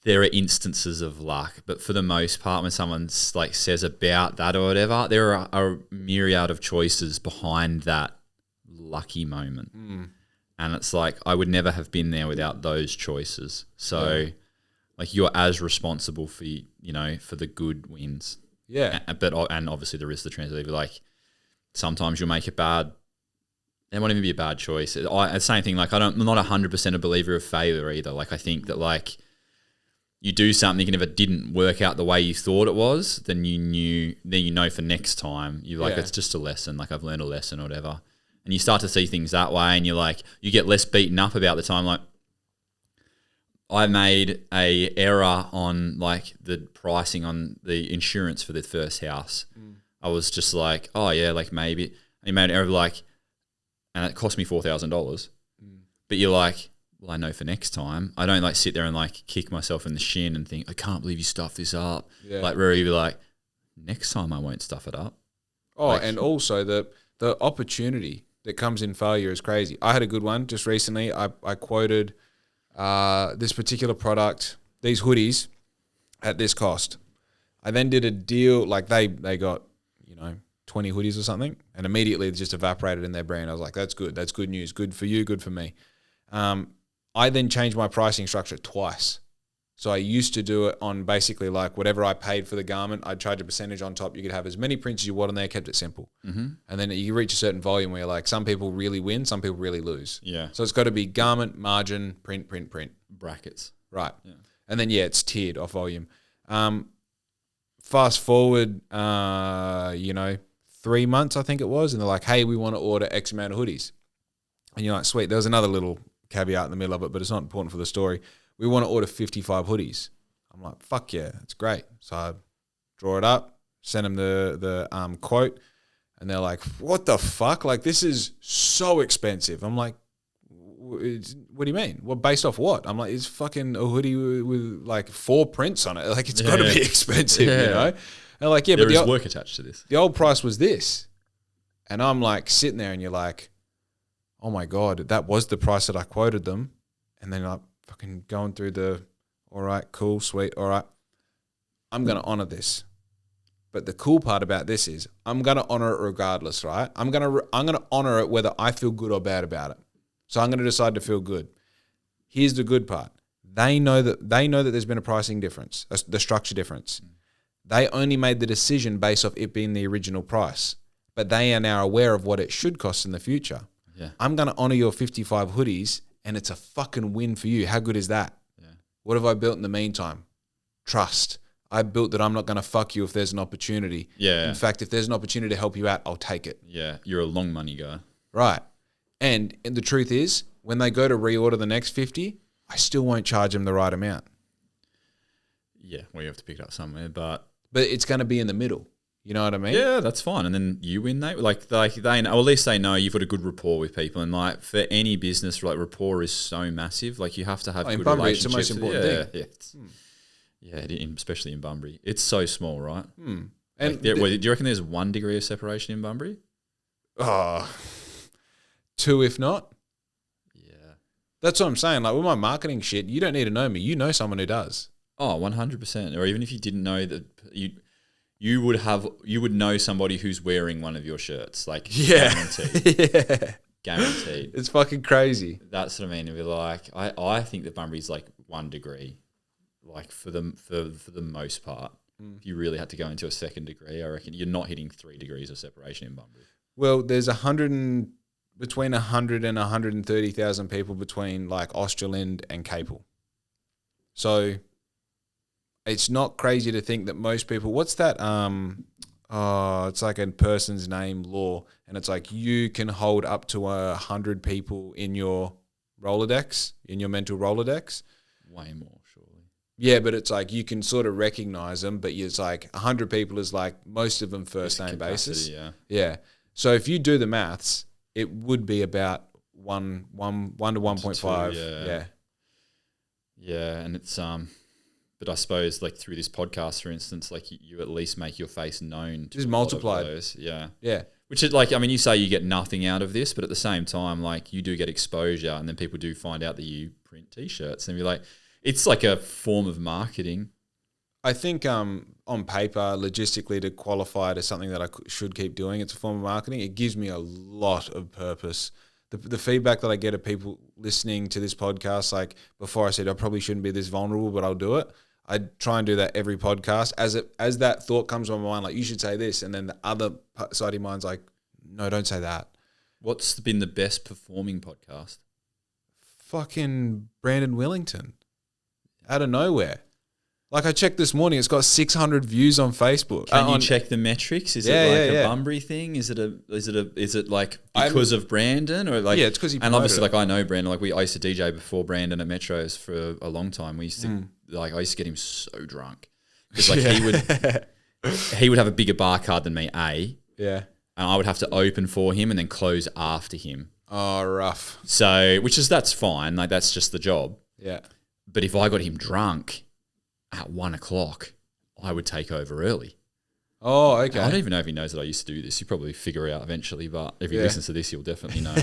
there are instances of luck, but for the most part, when someone's like says about that or whatever, there are a myriad of choices behind that lucky moment. And it's like, I would never have been there without those choices. So you're as responsible for, for the good wins. Yeah. And obviously there is the transitive, like sometimes you'll make it bad. It won't even be a bad choice. The same thing, I'm not 100% a believer of failure either. Like, I think that you do something and if it didn't work out the way you thought it was, then you know for next time, it's just a lesson. Like, I've learned a lesson or whatever. And you start to see things that way, and you get less beaten up about the time. Like, I made a error on the pricing on the insurance for the first house. I was just like, oh yeah, maybe. And you made an error and it cost me $4,000. But you're like, well, I know for next time. I don't sit there and kick myself in the shin and think, I can't believe you stuffed this up. Yeah. Really be like, next time I won't stuff it up. Oh, and also the opportunity that comes in failure is crazy. I had a good one just recently. I quoted this particular product, these hoodies, at this cost. I then did a deal, they got, 20 hoodies or something, and immediately it just evaporated in their brain. I was like, that's good. That's good news. Good for you, good for me. I then changed my pricing structure twice. So I used to do it on basically like whatever I paid for the garment, I'd charge a percentage on top. You could have as many prints as you want on there, kept it simple. Mm-hmm. And then you reach a certain volume where like some people really win, some people really lose. Yeah. So it's got to be garment, margin, print. Brackets. Right. Yeah. And then, it's tiered off volume. Fast forward, 3 months, I think it was. And they're like, hey, we want to order X amount of hoodies. And you're like, sweet. There was another little caveat in the middle of it, but it's not important for the story. We want to order 55 hoodies. I'm like, fuck yeah, that's great. So I draw it up, send them the quote, and they're like, what the fuck? Like, this is so expensive. I'm like, what do you mean? Well, based off what? I'm like, it's fucking a hoodie with like 4 prints on it. Like, it's got to be expensive, you know? And they're like, yeah, there but is work attached to this. The old price was this. And I'm like sitting there and you're like, oh my God, that was the price that I quoted them. And then like fucking going through the, all right, cool, sweet, all right. I'm going to honor this. But the cool part about this is I'm going to honor it regardless, right? I'm going to honor it whether I feel good or bad about it. So I'm going to decide to feel good. Here's the good part. They know that there's been a pricing difference, the structure difference. They only made the decision based off it being the original price, but they are now aware of what it should cost in the future. Yeah. I'm going to honor your 55 hoodies and it's a fucking win for you. How good is that? Yeah. What have I built in the meantime? Trust. I built that I'm not going to fuck you if there's an opportunity. Yeah. In fact, if there's an opportunity to help you out, I'll take it. Yeah. You're a long money guy. Right. And the truth is, when they go to reorder the next 50, I still won't charge them the right amount. Yeah. Well, you have to pick it up somewhere, but it's going to be in the middle. You know what I mean? Yeah, that's fine. And then you win, they they know, or at least they know you've got a good rapport with people. And like for any business, like rapport is so massive. Like you have to have good relationships. It's the most important thing. Yeah, especially in Bunbury, it's so small, right? And like do you reckon there's 1 degree of separation in Bunbury? 2 if not. Yeah, that's what I'm saying. Like with my marketing shit, you don't need to know me. You know someone who does. Oh, 100%. Or even if you didn't know that you would know somebody who's wearing one of your shirts, like guaranteed. Guaranteed. It's fucking crazy. That's what I mean. It'd be like I think that Bunbury's like 1 degree, like for the most part. If you really had to go into a 2nd degree, I reckon you're not hitting 3 degrees of separation in Bunbury. Well, there's between 100 and 130,000 people between like Australind and Capel. So it's not crazy to think that most people, what's that? It's like a person's name law, and it's like you can hold up to 100 people in your Rolodex, in your mental Rolodex. Way more, surely. Yeah, but it's like you can sort of recognize them, but it's like 100 people is like most of them first name basis. Yeah. So if you do the maths, it would be about 1 to 1.5. Yeah. Yeah, and it's but I suppose like through this podcast, for instance, like you at least make your face known. Just multiplied. Yeah. Yeah. Which is like, I mean, you say you get nothing out of this, but at the same time, like you do get exposure, and then people do find out that you print T-shirts, and you're like, it's like a form of marketing. I think on paper, logistically, to qualify it as something that I should keep doing, it's a form of marketing. It gives me a lot of purpose. The feedback that I get of people listening to this podcast, like before I said I probably shouldn't be this vulnerable, but I'll do it. I try and do that every podcast. As that thought comes to my mind, like you should say this, and then the other side of your mind's like, no, don't say that. What's been the best performing podcast? Fucking Brandon Willington, out of nowhere. Like I checked this morning, it's got 600 views on Facebook. Can you check the metrics? Is it like a Bunbury thing? Is it like because of Brandon, or like? Yeah, it's because he. And obviously, like I know Brandon. Like I used to DJ before Brandon at Metros for a long time. We used to I used to get him so drunk because like he would have a bigger bar card than me. Yeah. And I would have to open for him and then close after him. Oh, rough. So that's fine. Like that's just the job. Yeah. But if I got him drunk at 1 o'clock, I would take over early. Oh, okay. I don't even know if he knows that I used to do this. He'll probably figure it out eventually, but if he listens to this, he'll definitely know.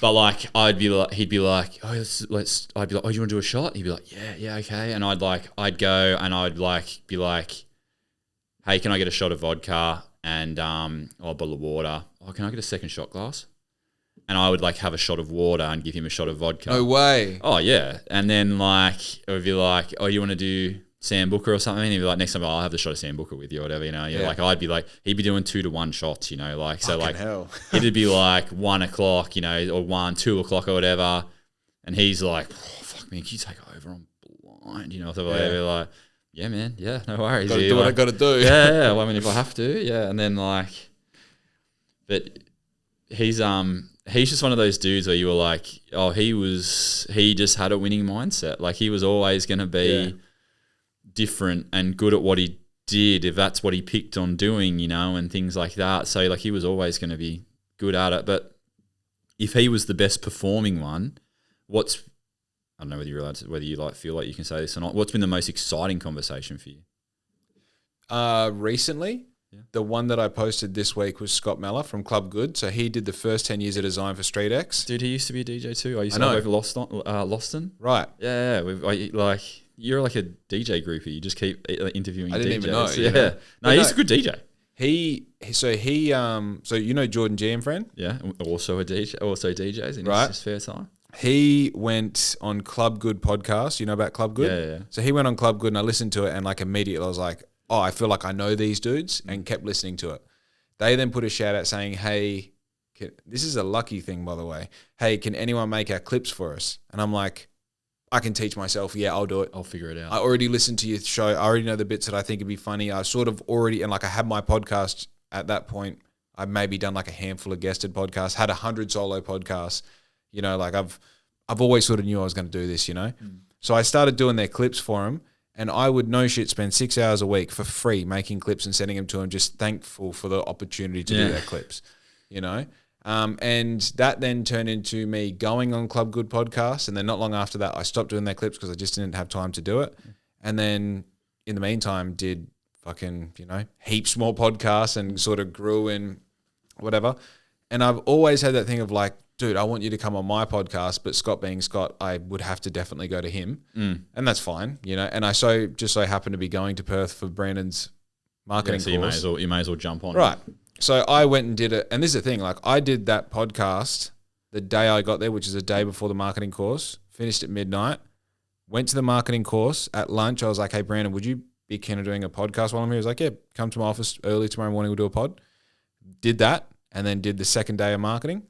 But like, he'd be like, oh, I'd be like, oh, do you want to do a shot? He'd be like, yeah, okay. And I'd go and I'd like be like, hey, can I get a shot of vodka and a bottle of water? Oh, can I get a second shot glass? and I would like have a shot of water and give him a shot of vodka. No way. Oh yeah, and then like it would be like, oh, you want to do Sam Booker or something? And he'd be like, next time I'll have the shot of Sam Booker with you or whatever, you know. Yeah. Like I'd be like, he'd be doing 2-to-1 shots, you know, like so Fucking like hell. it'd be like 1 o'clock, you know, or 2 o'clock or whatever, and he's like, oh, fuck man, can you take over? I'm blind, you know. So I'd be like, yeah, man, yeah, no worries. Got to do what I got to do. Yeah. Well, I mean, if I have to, yeah, and then like, but he's just one of those dudes where you were like, oh, he just had a winning mindset. Like he was always going to be different and good at what he did if that's what he picked on doing, you know, and things like that. So like he was always going to be good at it. But if he was the best performing one, I don't know whether you like feel like you can say this or not. What's been the most exciting conversation for you? Recently, the one that I posted this week was Scott Meller from Club Good. So he did the first 10 years of design for Street X. Dude, he used to be a DJ too. I used to live over Loston. Right. Yeah. You're like a DJ groupie. You just keep interviewing. I didn't DJs. even know. Yeah. No, he's a good DJ. So you know Jordan G and friend? Yeah. Also a DJ. Also DJs in his spare time. He went on Club Good podcast. You know about Club Good? Yeah. So he went on Club Good and I listened to it and like immediately I was like, oh, I feel like I know these dudes, and kept listening to it. They then put a shout out saying, hey, this is a lucky thing, by the way. Hey, can anyone make our clips for us? And I'm like, I can teach myself. Yeah, I'll do it. I'll figure it out. I already listened to your show. I already know the bits that I think would be funny. I sort of already, and like I had my podcast at that point. I've maybe done like a handful of guested podcasts, had 100 solo podcasts. You know, like I've always sort of knew I was going to do this, you know? So I started doing their clips for them. And I would no shit spend 6 hours a week for free making clips and sending them to them, just thankful for the opportunity to do their clips, you know? And that then turned into me going on Club Good podcast. And then not long after that, I stopped doing their clips because I just didn't have time to do it. And then in the meantime, did fucking, you know, heaps more podcasts and sort of grew in whatever. And I've always had that thing of like, dude, I want you to come on my podcast, but Scott being Scott, I would have to definitely go to him. And that's fine, you know. And I just so happen to be going to Perth for Brandon's marketing course. You may as well jump on. Right. So I went and did it. And this is the thing, like I did that podcast the day I got there, which is a day before the marketing course, finished at midnight, went to the marketing course at lunch. I was like, hey, Brandon, would you be keen on doing a podcast while I'm here? He was like, yeah, come to my office early tomorrow morning, we'll do a pod. Did that and then did the second day of marketing.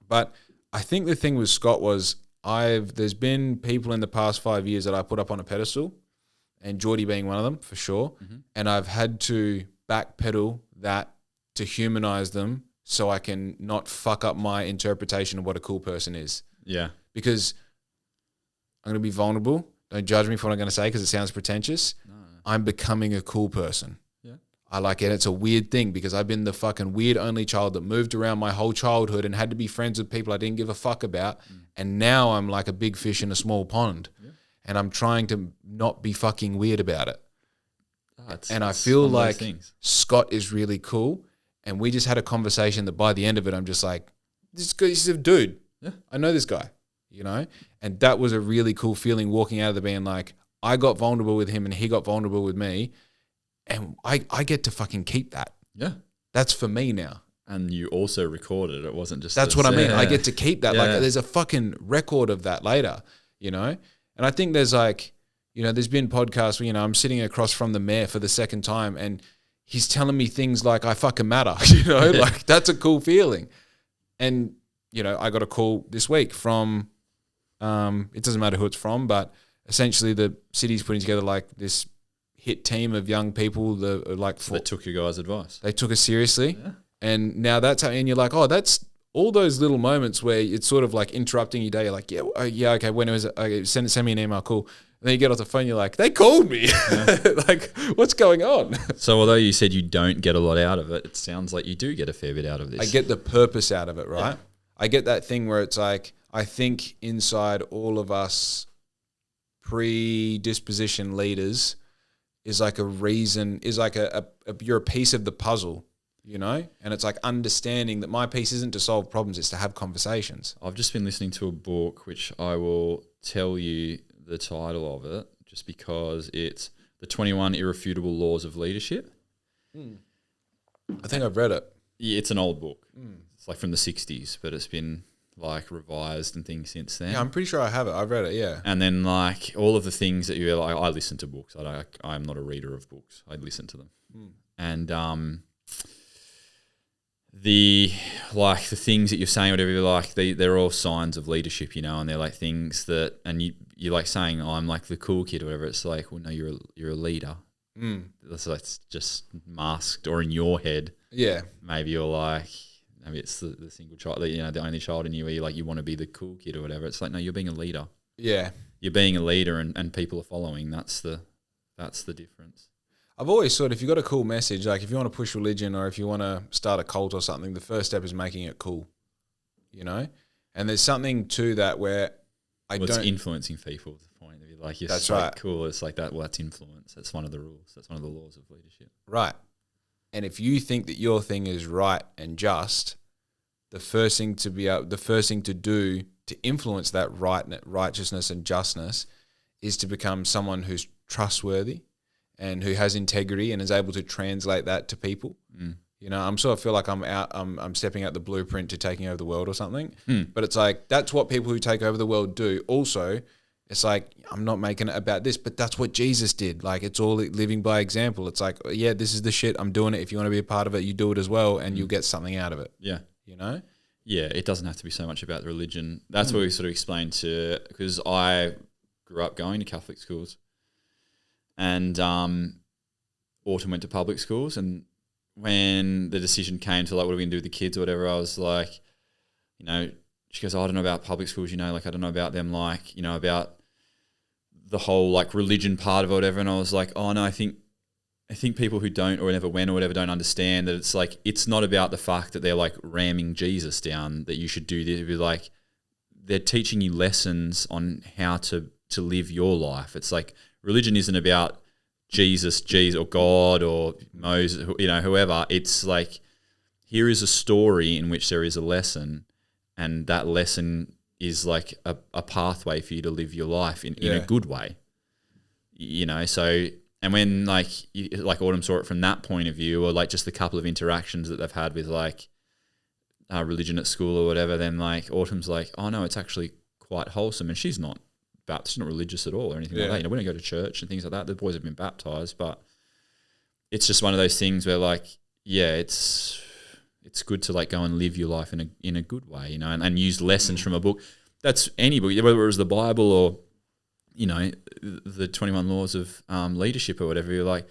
But I think the thing with Scott was there's been people in the past 5 years that I put up on a pedestal, and Geordie being one of them for sure. And I've had to backpedal that to humanize them so I can not fuck up my interpretation of what a cool person is. Yeah. Because I'm going to be vulnerable. Don't judge me for what I'm going to say because it sounds pretentious. No. I'm becoming a cool person. I like it. It's a weird thing because I've been the fucking weird only child that moved around my whole childhood and had to be friends with people I didn't give a fuck about. And now I'm like a big fish in a small pond. And I'm trying to not be fucking weird about it. And I feel like Scott is really cool. And we just had a conversation that by the end of it, I'm just like, this is a dude. Yeah. I know this guy, you know? And that was a really cool feeling walking out of the being like, I got vulnerable with him and he got vulnerable with me. And I get to fucking keep that. Yeah. That's for me now. And you also recorded it. It wasn't just... That's what I mean. I get to keep that. Like there's a fucking record of that later, you know? And I think there's like, you know, there's been podcasts where, you know, I'm sitting across from the mayor for the second time and he's telling me things like I fucking matter, you know? Like that's a cool feeling. And, you know, I got a call this week from, it doesn't matter who it's from, but essentially the city's putting together like this hit team of young people that are like... So they took your guys' advice. They took us seriously. Yeah. And now that's how... And you're like, oh, that's all those little moments where it's sort of like interrupting your day. You're like, yeah, okay, when it was... Okay, send me an email, cool. And then you get off the phone, you're like, they called me. Yeah. Like, what's going on? So although you said you don't get a lot out of it, it sounds like you do get a fair bit out of this. I get the purpose out of it, right? Yeah. I get that thing where it's like, I think inside all of us predisposition leaders... is like a reason, is like you're a piece of the puzzle, you know? And it's like understanding that my piece isn't to solve problems, it's to have conversations. I've just been listening to a book, which I will tell you the title of it, just because it's The 21 Irrefutable Laws of Leadership. I think I've read it. Yeah, it's an old book. It's like from the 60s, but it's been like revised and things since then. Yeah, I'm pretty sure I have it. I've read it, yeah. And then like all of the things that you're like, I listen to books. I'm not a reader of books. I listen to them. And the things that you're saying, whatever you're like, they're all signs of leadership, and they're like things that, and you're like saying, oh, I'm like the cool kid or whatever. It's like, well, no, you're a leader. That's just masked, or in your head. Yeah. Maybe you're like, maybe it's the single child, the only child in you where you want to be the cool kid or whatever. It's like, no, you're being a leader. Yeah. You're being a leader and people are following. That's the difference. I've always thought if you've got a cool message, like if you want to push religion or if you want to start a cult or something, the first step is making it cool, And there's something to that where it's influencing people. The point of like, you're that's so right. Cool. It's like that. Well, that's influence. That's one of the rules. That's one of the laws of leadership. Right. And if you think that your thing is right and just, the first thing to do to influence that righteousness and justness is to become someone who's trustworthy and who has integrity and is able to translate that to people. I'm sort of feel like I'm stepping out the blueprint to taking over the world or something. But it's like, that's what people who take over the world do. Also, it's like, I'm not making it about this, but that's what Jesus did. Like, it's all living by example. It's like, yeah, this is the shit. I'm doing it. If you want to be a part of it, you do it as well, and you'll get something out of it. Yeah. Yeah, it doesn't have to be so much about the religion. That's what we sort of explained because I grew up going to Catholic schools. And Autumn went to public schools, and when the decision came to like, what are we going to do with the kids or whatever, I was like, she goes, oh, I don't know about public schools, like I don't know about them, like, about the whole like religion part of it or whatever. And I was like, oh no, I think people who don't or never went or whatever don't understand that it's like, it's not about the fact that they're like ramming Jesus down that you should do this. It'd be like, they're teaching you lessons on how to live your life. It's like, religion isn't about Jesus or God or Moses, whoever. It's like, here is a story in which there is a lesson, and that lesson is like a pathway for you to live your life in a good way. So, and when like Autumn saw it from that point of view, or like just the couple of interactions that they've had with like religion at school or whatever, then like Autumn's like, oh no, it's actually quite wholesome, and she's not religious at all or anything like that. We don't go to church and things like that. The boys have been baptized, but it's just one of those things where like, yeah, it's good to like go and live your life in a good way, and use lessons from a book. That's any book, whether it was the Bible or, the 21 laws of leadership or whatever. You're like,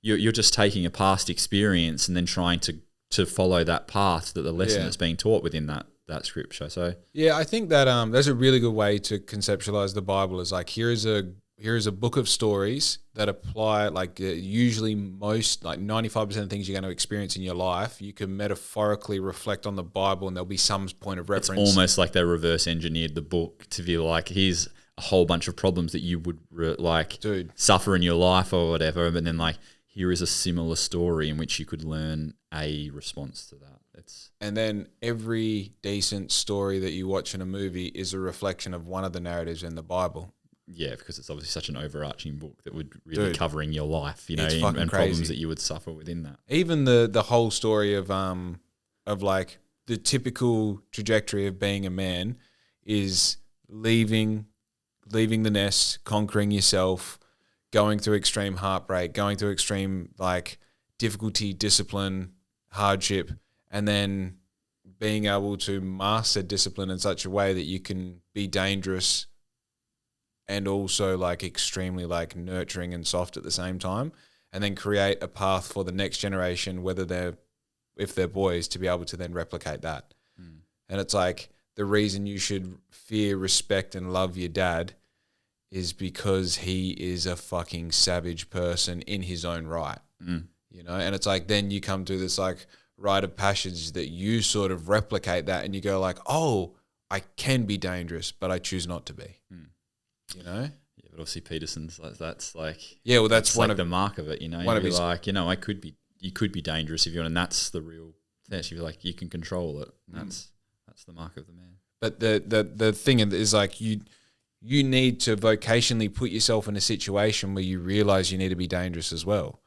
you're just taking a past experience and then trying to follow that path, that the lesson that's being taught within that scripture. So yeah, I think that that's a really good way to conceptualize the Bible. Is like, here is a book of stories that apply, like usually most, like 95% of things you're going to experience in your life, you can metaphorically reflect on the Bible, and there'll be some point of reference. It's almost like they reverse engineered the book to be like, here's a whole bunch of problems that you would suffer in your life or whatever, but then like, here is a similar story in which you could learn a response to that. And then every decent story that you watch in a movie is a reflection of one of the narratives in the Bible. Yeah, because it's obviously such an overarching book that would really covering your life, and crazy. Problems that you would suffer within that. Even the whole story of like the typical trajectory of being a man is leaving the nest, conquering yourself, going through extreme heartbreak, going through extreme like difficulty, discipline, hardship, and then being able to master discipline in such a way that you can be dangerous and also like extremely like nurturing and soft at the same time, and then create a path for the next generation, if they're boys, to be able to then replicate that. And it's like, the reason you should fear, respect, and love your dad is because he is a fucking savage person in his own right. And it's like, then you come to this like rite of passage that you sort of replicate that, and you go like, oh, I can be dangerous, but I choose not to be. Yeah, but obviously Peterson's like, that's like, yeah, well, that's one like of the mark of it. One of his, like, you could be dangerous if you want, and that's the real test. You're like, you can control it. That's the mark of the man. But the thing is like, you need to vocationally put yourself in a situation where you realize you need to be dangerous as well.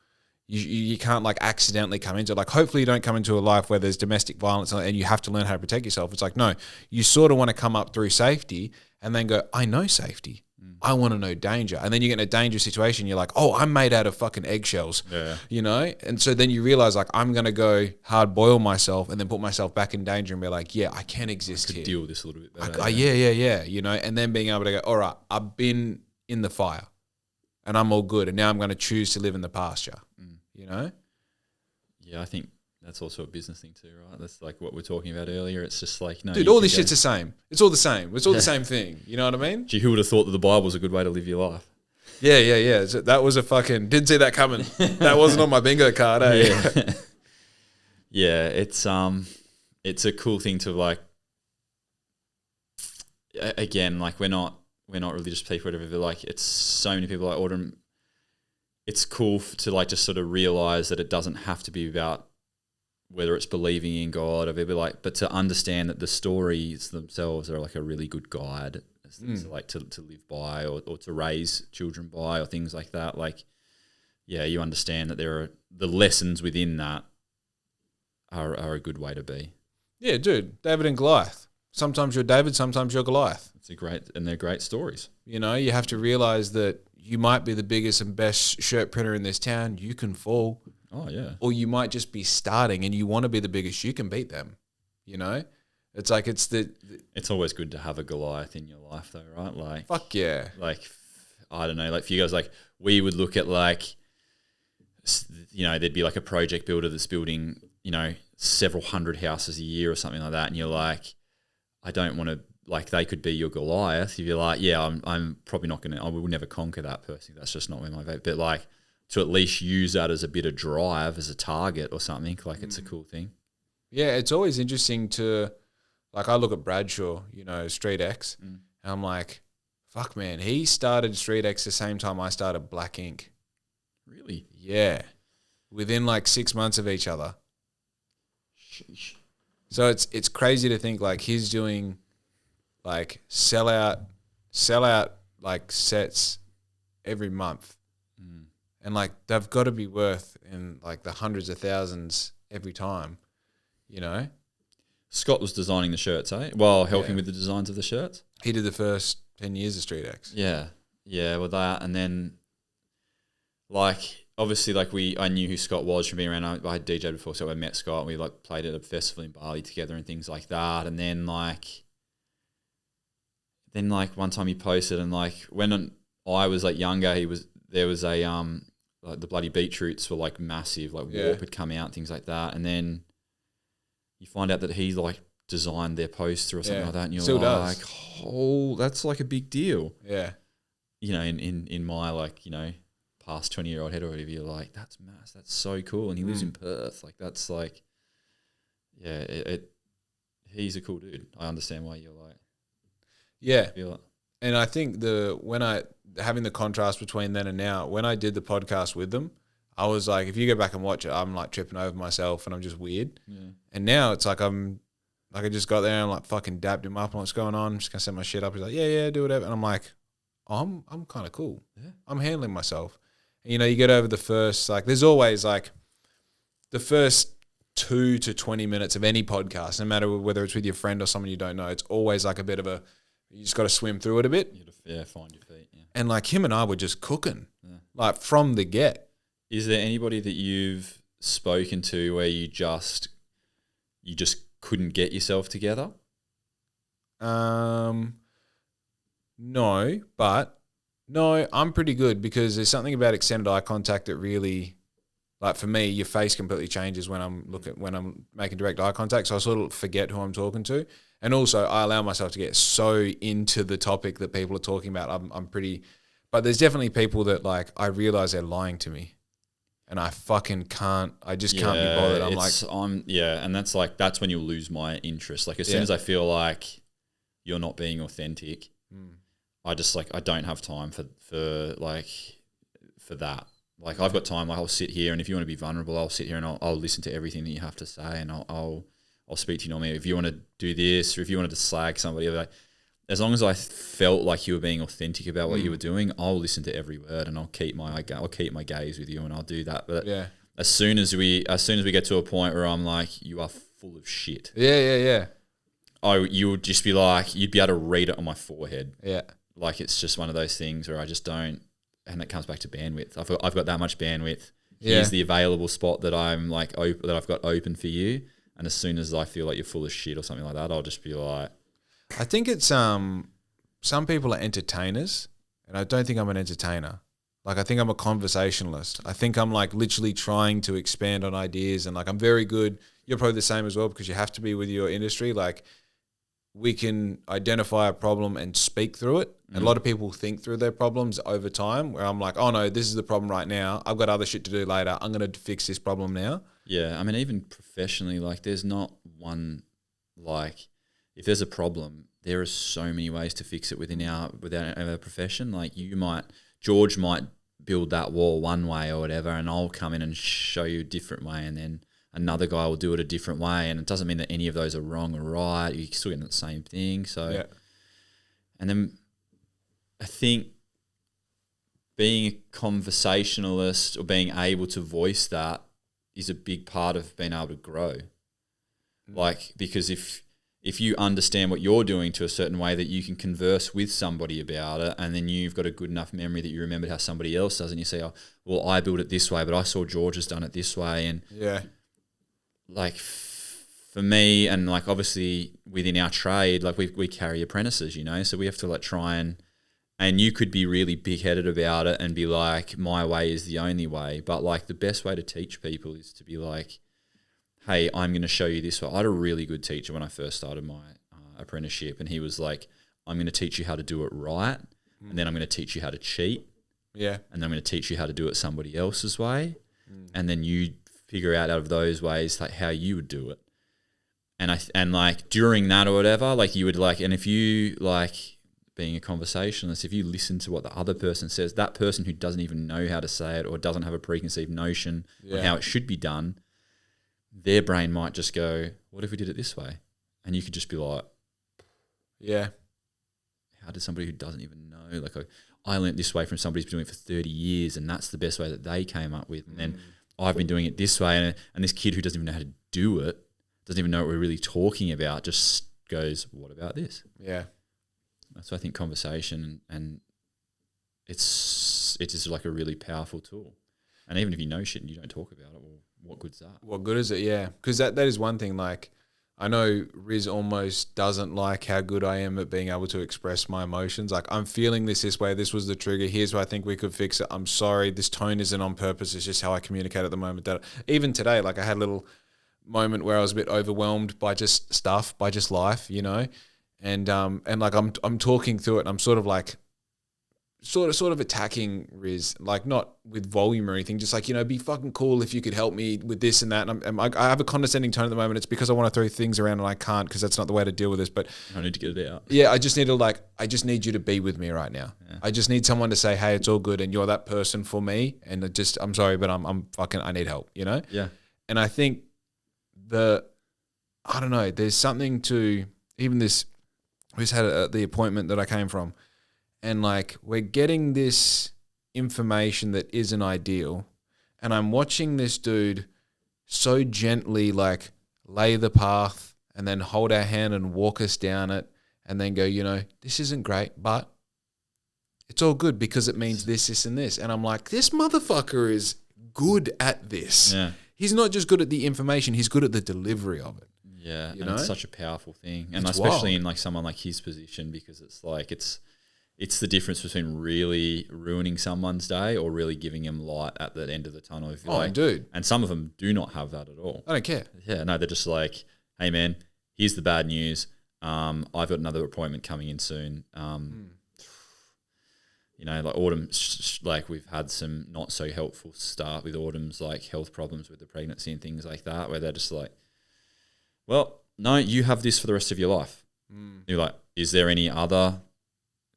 you can't like accidentally come into it. Like hopefully you don't come into a life where there's domestic violence and you have to learn how to protect yourself. It's like, no, you sort of want to come up through safety and then go, I know safety. I want to know danger. And then you get in a dangerous situation. You're like, oh, I'm made out of fucking eggshells, you know? And so then you realize like, I'm going to go hard boil myself and then put myself back in danger and be like, yeah, I can exist here. Deal with this a little bit better. Yeah. You know, and then being able to go, all right, I've been in the fire and I'm all good. And now I'm going to choose to live in the pasture, you know? Yeah, I think that's also a business thing too, right? That's like what we're talking about earlier. It's just like, no. Dude, all this shit's the same. It's all the same. It's all the same thing. You know what I mean? Gee, who would have thought that the Bible was a good way to live your life? Yeah. So that was a fucking, didn't see that coming. That wasn't on my bingo card, eh? Yeah. Yeah, it's a cool thing to like, again, like we're not religious people, whatever, but like it's so many people like order. It's cool to like just sort of realize that it doesn't have to be about whether it's believing in God or maybe like, but to understand that the stories themselves are like a really good guide to like to live by or to raise children by or things like that. Like, yeah, you understand that there are the lessons within that are a good way to be. Yeah, dude, David and Goliath. Sometimes you're David, sometimes you're Goliath. They're great stories. You know, you have to realize that you might be the biggest and best shirt printer in this town. You can fall. Oh, yeah. Or you might just be starting and you want to be the biggest. You can beat them, you know? It's like it's always good to have a Goliath in your life though, right? Like, fuck yeah. Like, I don't know, like for you guys, like we would look at like, you know, there'd be like a project builder that's building, you know, several hundred houses a year or something like that. And you're like, I don't want to, like they could be your Goliath. If you're like, yeah, I'm probably not going to, I will never conquer that person. That's just not where my vote. But like, to at least use that as a bit of drive, as a target or something, like it's a cool thing. Yeah, it's always interesting to, like I look at Bradshaw, you know, Street X, and I'm like, fuck man, he started Street X the same time I started Black Ink. Really? Yeah. Within like 6 months of each other. Sheesh. So it's crazy to think like he's doing like sell out like sets every month. And like they've got to be worth in like the hundreds of thousands every time, you know? Scott was designing the shirts, eh? Well, helping with the designs of the shirts. He did the first 10 years of Street X. Yeah. Yeah, with that. And then like obviously like I knew who Scott was from being around. I had DJ'd before, so I met Scott and we like played at a festival in Bali together and things like that. And then like one time he posted and like when I was like younger, there was a like the bloody beetroots were like massive, like Warp had come out, things like that. And then you find out that he like designed their poster or something like that, and you're like, oh, that's like a big deal. Yeah. You know, in my like, you know, past 20-year-old head or whatever, you're like, that's mass, that's so cool. And he lives in Perth. Like that's like, yeah, he's a cool dude. I understand why you're like, yeah. Feel it. And I think having the contrast between then and now, when I did the podcast with them, I was like, if you go back and watch it, I'm like tripping over myself and I'm just weird. Yeah. And now it's like I just got there and I'm like fucking dapped him up and what's going on. I'm just gonna set my shit up. He's like, yeah, do whatever. And I'm like, oh, I'm kind of cool. Yeah. I'm handling myself. And, you know, you get over the first, like, there's always like the first 2 to 20 minutes of any podcast, no matter whether it's with your friend or someone you don't know, it's always like a bit of you just got to swim through it a bit. Yeah, find your feet. Yeah. And like him and I were just cooking, like from the get. Is there anybody that you've spoken to where you just couldn't get yourself together? No, I'm pretty good because there's something about extended eye contact that really, like for me, your face completely changes when I'm making direct eye contact. So I sort of forget who I'm talking to. And also I allow myself to get so into the topic that people are talking about. I'm pretty, but there's definitely people that like, I realize they're lying to me and I fucking can't, I just can't be bothered. And that's when you'll lose my interest. Like as soon as I feel like you're not being authentic, I just like, I don't have time for that. Like I've got time. Like I'll sit here and if you want to be vulnerable, I'll sit here and I'll listen to everything that you have to say and I'll speak to you normally. If you want to do this or if you wanted to slag somebody, like, as long as I felt like you were being authentic about what you were doing, I'll listen to every word and I'll keep my gaze with you and I'll do that. But as soon as we get to a point where I'm like, you are full of shit. Yeah. You would just be like, you'd be able to read it on my forehead. Yeah. Like it's just one of those things where I just don't, and it comes back to bandwidth. I've got that much bandwidth. Here's the available spot that I'm like that I've got open for you. And as soon as I feel like you're full of shit or something like that, I'll just be like. I think it's some people are entertainers, and I don't think I'm an entertainer. Like I think I'm a conversationalist. I think I'm like literally trying to expand on ideas, and like I'm very good. You're probably the same as well because you have to be with your industry. Like we can identify a problem and speak through it. And a lot of people think through their problems over time where I'm like, oh no, this is the problem right now. I've got other shit to do later. I'm going to fix this problem now. Yeah. I mean, even professionally, like there's not one, like if there's a problem, there are so many ways to fix it within our profession. Like George might build that wall one way or whatever, and I'll come in and show you a different way. And then another guy will do it a different way. And it doesn't mean that any of those are wrong or right. You're still getting the same thing. So, and then I think being a conversationalist or being able to voice that is a big part of being able to grow. Like, because if you understand what you're doing to a certain way that you can converse with somebody about it, and then you've got a good enough memory that you remembered how somebody else does, and you say, oh, well, I built it this way, but I saw George has done it this way. And like for me, and like obviously within our trade, like we carry apprentices, you know, so we have to like try and you could be really big-headed about it and be like, my way is the only way. But like the best way to teach people is to be like, hey, I'm going to show you this way. I had a really good teacher when I first started my apprenticeship, and he was like, I'm going to teach you how to do it right, and then I'm going to teach you how to cheat. Yeah. And then I'm going to teach you how to do it somebody else's way. And then you figure out of those ways like how you would do it. And like during that or whatever, like you would like, and if you like being a conversationalist, if you listen to what the other person says, that person who doesn't even know how to say it or doesn't have a preconceived notion on how it should be done, their brain might just go, what if we did it this way? And you could just be like, how did somebody who doesn't even know, like I learned this way from somebody who's been doing it for 30 years and that's the best way that they came up with. And then I've been doing it this way, and this kid who doesn't even know how to do it, doesn't even know what we're really talking about, just goes, what about this? Yeah. That's why I think conversation and it's just like a really powerful tool. And even if you know shit and you don't talk about it, well, what good's that? What good is it? Yeah. Because that is one thing. Like, I know Riz almost doesn't like how good I am at being able to express my emotions. Like, I'm feeling this way. This was the trigger. Here's where I think we could fix it. I'm sorry. This tone isn't on purpose. It's just how I communicate at the moment. That even today, like I had a little moment where I was a bit overwhelmed by just stuff, by just life, you know? And like I'm talking through it and I'm sort of like sort of attacking Riz, like not with volume or anything, just like, you know, be fucking cool if you could help me with this and that. And I have a condescending tone at the moment. It's because I want to throw things around and I can't, because that's not the way to deal with this. But I need to get it out. Yeah, I just need you to be with me right now. Yeah. I just need someone to say, hey, it's all good, and you're that person for me. And I'm sorry, but I need help, you know? Yeah. And I think I don't know, there's something to even this. We just had the appointment that I came from, and like we're getting this information that isn't ideal, and I'm watching this dude so gently like lay the path and then hold our hand and walk us down it and then go, you know, this isn't great, but it's all good because it means this, and this. And I'm like, this motherfucker is good at this. Yeah. He's not just good at the information, he's good at the delivery of it. Yeah, and it's such a powerful thing, and especially in like someone like his position, because it's like it's the difference between really ruining someone's day or really giving them light at the end of the tunnel. If you like. Dude, and some of them do not have that at all. I don't care. Yeah, no, they're just like, hey man, here's the bad news. I've got another appointment coming in soon. You know, like Autumn, like we've had some not so helpful start with Autumn's like health problems with the pregnancy and things like that, where they're just like, well, no, you have this for the rest of your life. You're like, is there any other?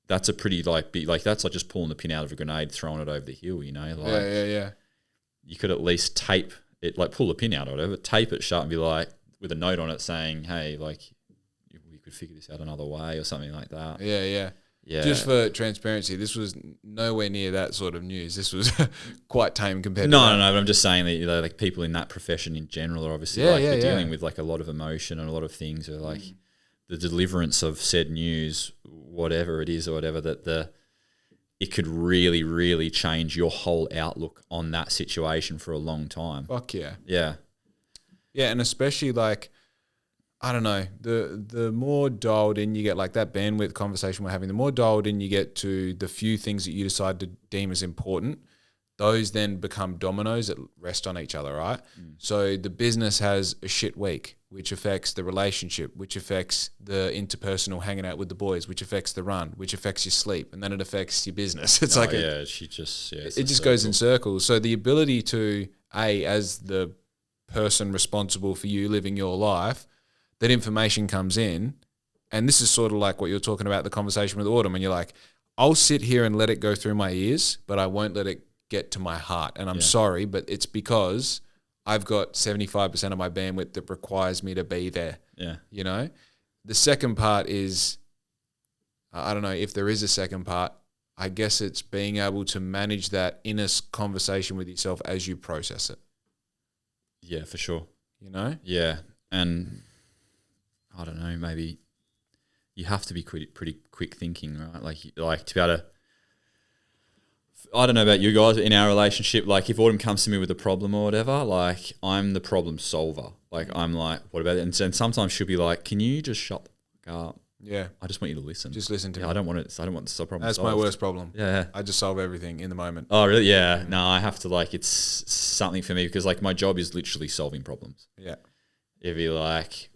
That's a pretty like big, like that's like just pulling the pin out of a grenade, throwing it over the hill, you know? Like, yeah. You could at least tape it, like pull the pin out or whatever, tape it shut and be like, with a note on it saying, hey, like could figure this out another way or something like that. Yeah. Yeah. Just for transparency, this was nowhere near that sort of news. This was quite tame compared to No, that. but I'm just saying that, you know, like people in that profession in general are obviously they're dealing with like a lot of emotion and a lot of things, or like the deliverance of said news, whatever it is or whatever, that it could really, really change your whole outlook on that situation for a long time. Fuck yeah. Yeah. Yeah, and especially like, I don't know, the more dialed in you get, like that bandwidth conversation we're having, the more dialed in you get to the few things that you decide to deem as important, those then become dominoes that rest on each other, right? So the business has a shit week, which affects the relationship, which affects the interpersonal hanging out with the boys, which affects the run, which affects your sleep, and then it affects your business. It's it just goes in circles. So the ability to, as the person responsible for you living your life, that information comes in, and this is sort of like what you're talking about, the conversation with Autumn, and you're like, I'll sit here and let it go through my ears, but I won't let it get to my heart. And I'm sorry, but it's because I've got 75% of my bandwidth that requires me to be there. Yeah. You know? The second part is, I don't know if there is a second part, I guess it's being able to manage that inner conversation with yourself as you process it. Yeah, for sure. You know? Yeah. And I don't know, maybe you have to be pretty quick thinking, right? Like to be able to, I don't know about you guys, but in our relationship, like if Autumn comes to me with a problem or whatever, like I'm the problem solver. Like I'm like, what about it? And sometimes she'll be like, can you just shut the fuck up? Yeah. I just want you to listen. Just listen to me. I don't want to solve problem. That's my worst problem. Yeah. I just solve everything in the moment. Oh, really? Yeah. No, I have to it's something for me because like my job is literally solving problems. Yeah. It'd be like,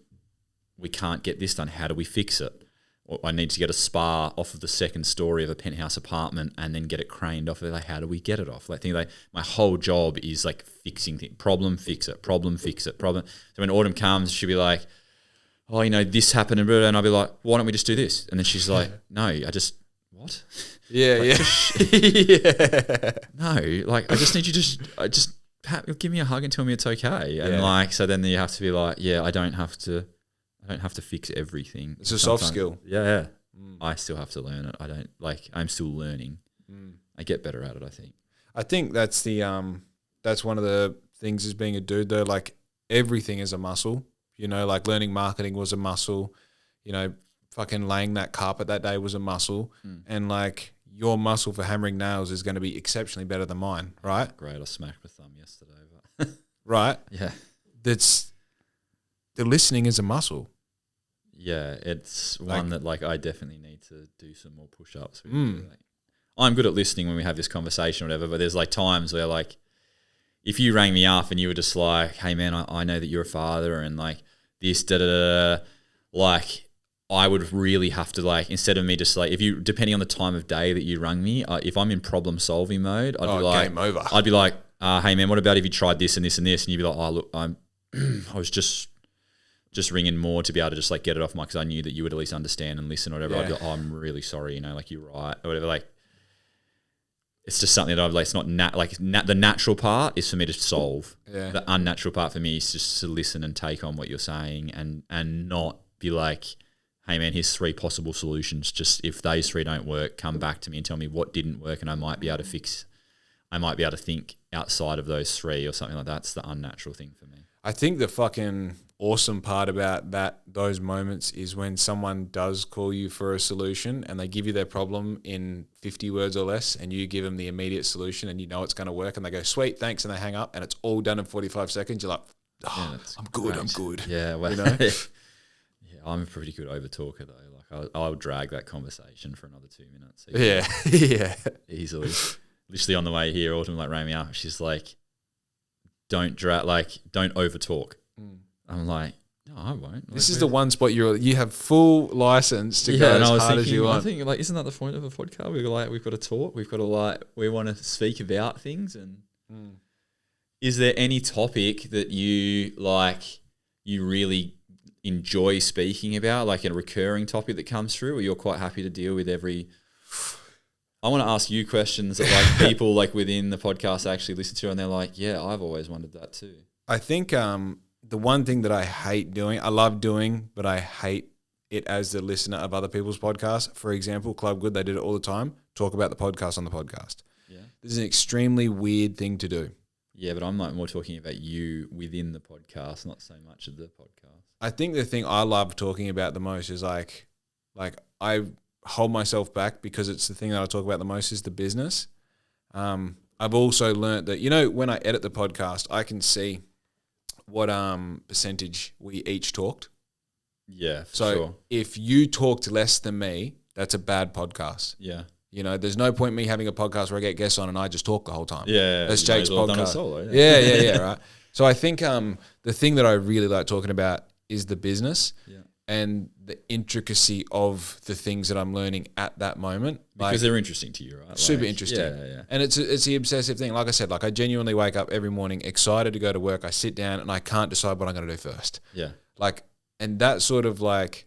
we can't get this done. How do we fix it? Or I need to get a spar off of the second story of a penthouse apartment and then get it craned off. Like, how do we get it off? Like, my whole job is like fixing things. Problem, fix it. Problem, fix it. Problem. So when Autumn comes, she'll be like, oh, this happened, and I'll be like, why don't we just do this? And then she's like, no, what? Yeah, No, like I just need you to give me a hug and tell me it's okay. And so then you have to be like, yeah, I don't have to fix everything. It's a soft skill. Yeah. I still have to learn it. I'm still learning. I get better at it, I think. I think that's that's one of the things as being a dude though, like everything is a muscle, like learning marketing was a muscle, fucking laying that carpet that day was a muscle. And like your muscle for hammering nails is going to be exceptionally better than mine, right? Great. I smacked my thumb yesterday. But right. Yeah. The listening is a muscle. Yeah, it's one that I definitely need to do some more push-ups with. I'm good at listening when we have this conversation or whatever, but there's times where if you rang me up and you were just like, hey man, I know that you're a father and this, I would really have to instead of me just depending on the time of day that you rang me, if I'm in problem solving mode, I'd be like, game over. I'd be like, hey man, what about if you tried this and this and this? And you'd be like, oh look, I was just ringing more to be able to just get it off because I knew that you would at least understand and listen or whatever. Yeah. I'd be like, oh, I'm really sorry, you're right or whatever. It's just something that I've it's not the natural part is for me to solve. Yeah. The unnatural part for me is just to listen and take on what you're saying and not be like, hey man, here's 3 possible solutions. Just if those 3 don't work, come back to me and tell me what didn't work and I might be able to fix. I might be able to think outside of those 3 or something like that. It's the unnatural thing for me. I think the fucking awesome part about those moments is when someone does call you for a solution and they give you their problem in 50 words or less and you give them the immediate solution and it's going to work and they go, sweet, thanks, and they hang up and it's all done in 45 seconds. You're like, I'm good. Yeah, well, yeah, I'm a pretty good over talker though. I'll drag that conversation for another 2 minutes. Yeah. Easily. Literally on the way here, Autumn rang me up. She's like, don't over talk. I'm like, no, I won't. This is the one spot you have full license to go as hard as you want. I think isn't that the point of a podcast? We've got to talk. We've got to we want to speak about things. And is there any topic that you you really enjoy speaking about, like a recurring topic that comes through, or you're quite happy to deal with every? I want to ask you questions that people within the podcast actually listen to, and they're like, yeah, I've always wondered that too. I think the one thing that I hate doing, I love doing, but I hate it as the listener of other people's podcasts. For example, Club Good, they did it all the time. Talk about the podcast on the podcast. Yeah. This is an extremely weird thing to do. Yeah, but I'm like more talking about you within the podcast, not so much of the podcast. I think the thing I love talking about the most is like I hold myself back because it's the thing that I talk about the most is the business. I've also learned that, you know, when I edit the podcast, I can see what percentage we each talked. Yeah, for So sure. if you talked less than me, that's a bad podcast. Yeah. You know, there's no point me having a podcast where I get guests on and I just talk the whole time. Yeah. That's you may Jake's as well have done a podcast. solo, Yeah, right. So I think the thing that I really like talking about is the business and the intricacy of the things that I'm learning at that moment. Because they're interesting to you, right? Super interesting. Yeah. And it's the obsessive thing. Like I said, like I genuinely wake up every morning excited to go to work. I sit down and I can't decide what I'm going to do first. Yeah. Like, and that sort of like,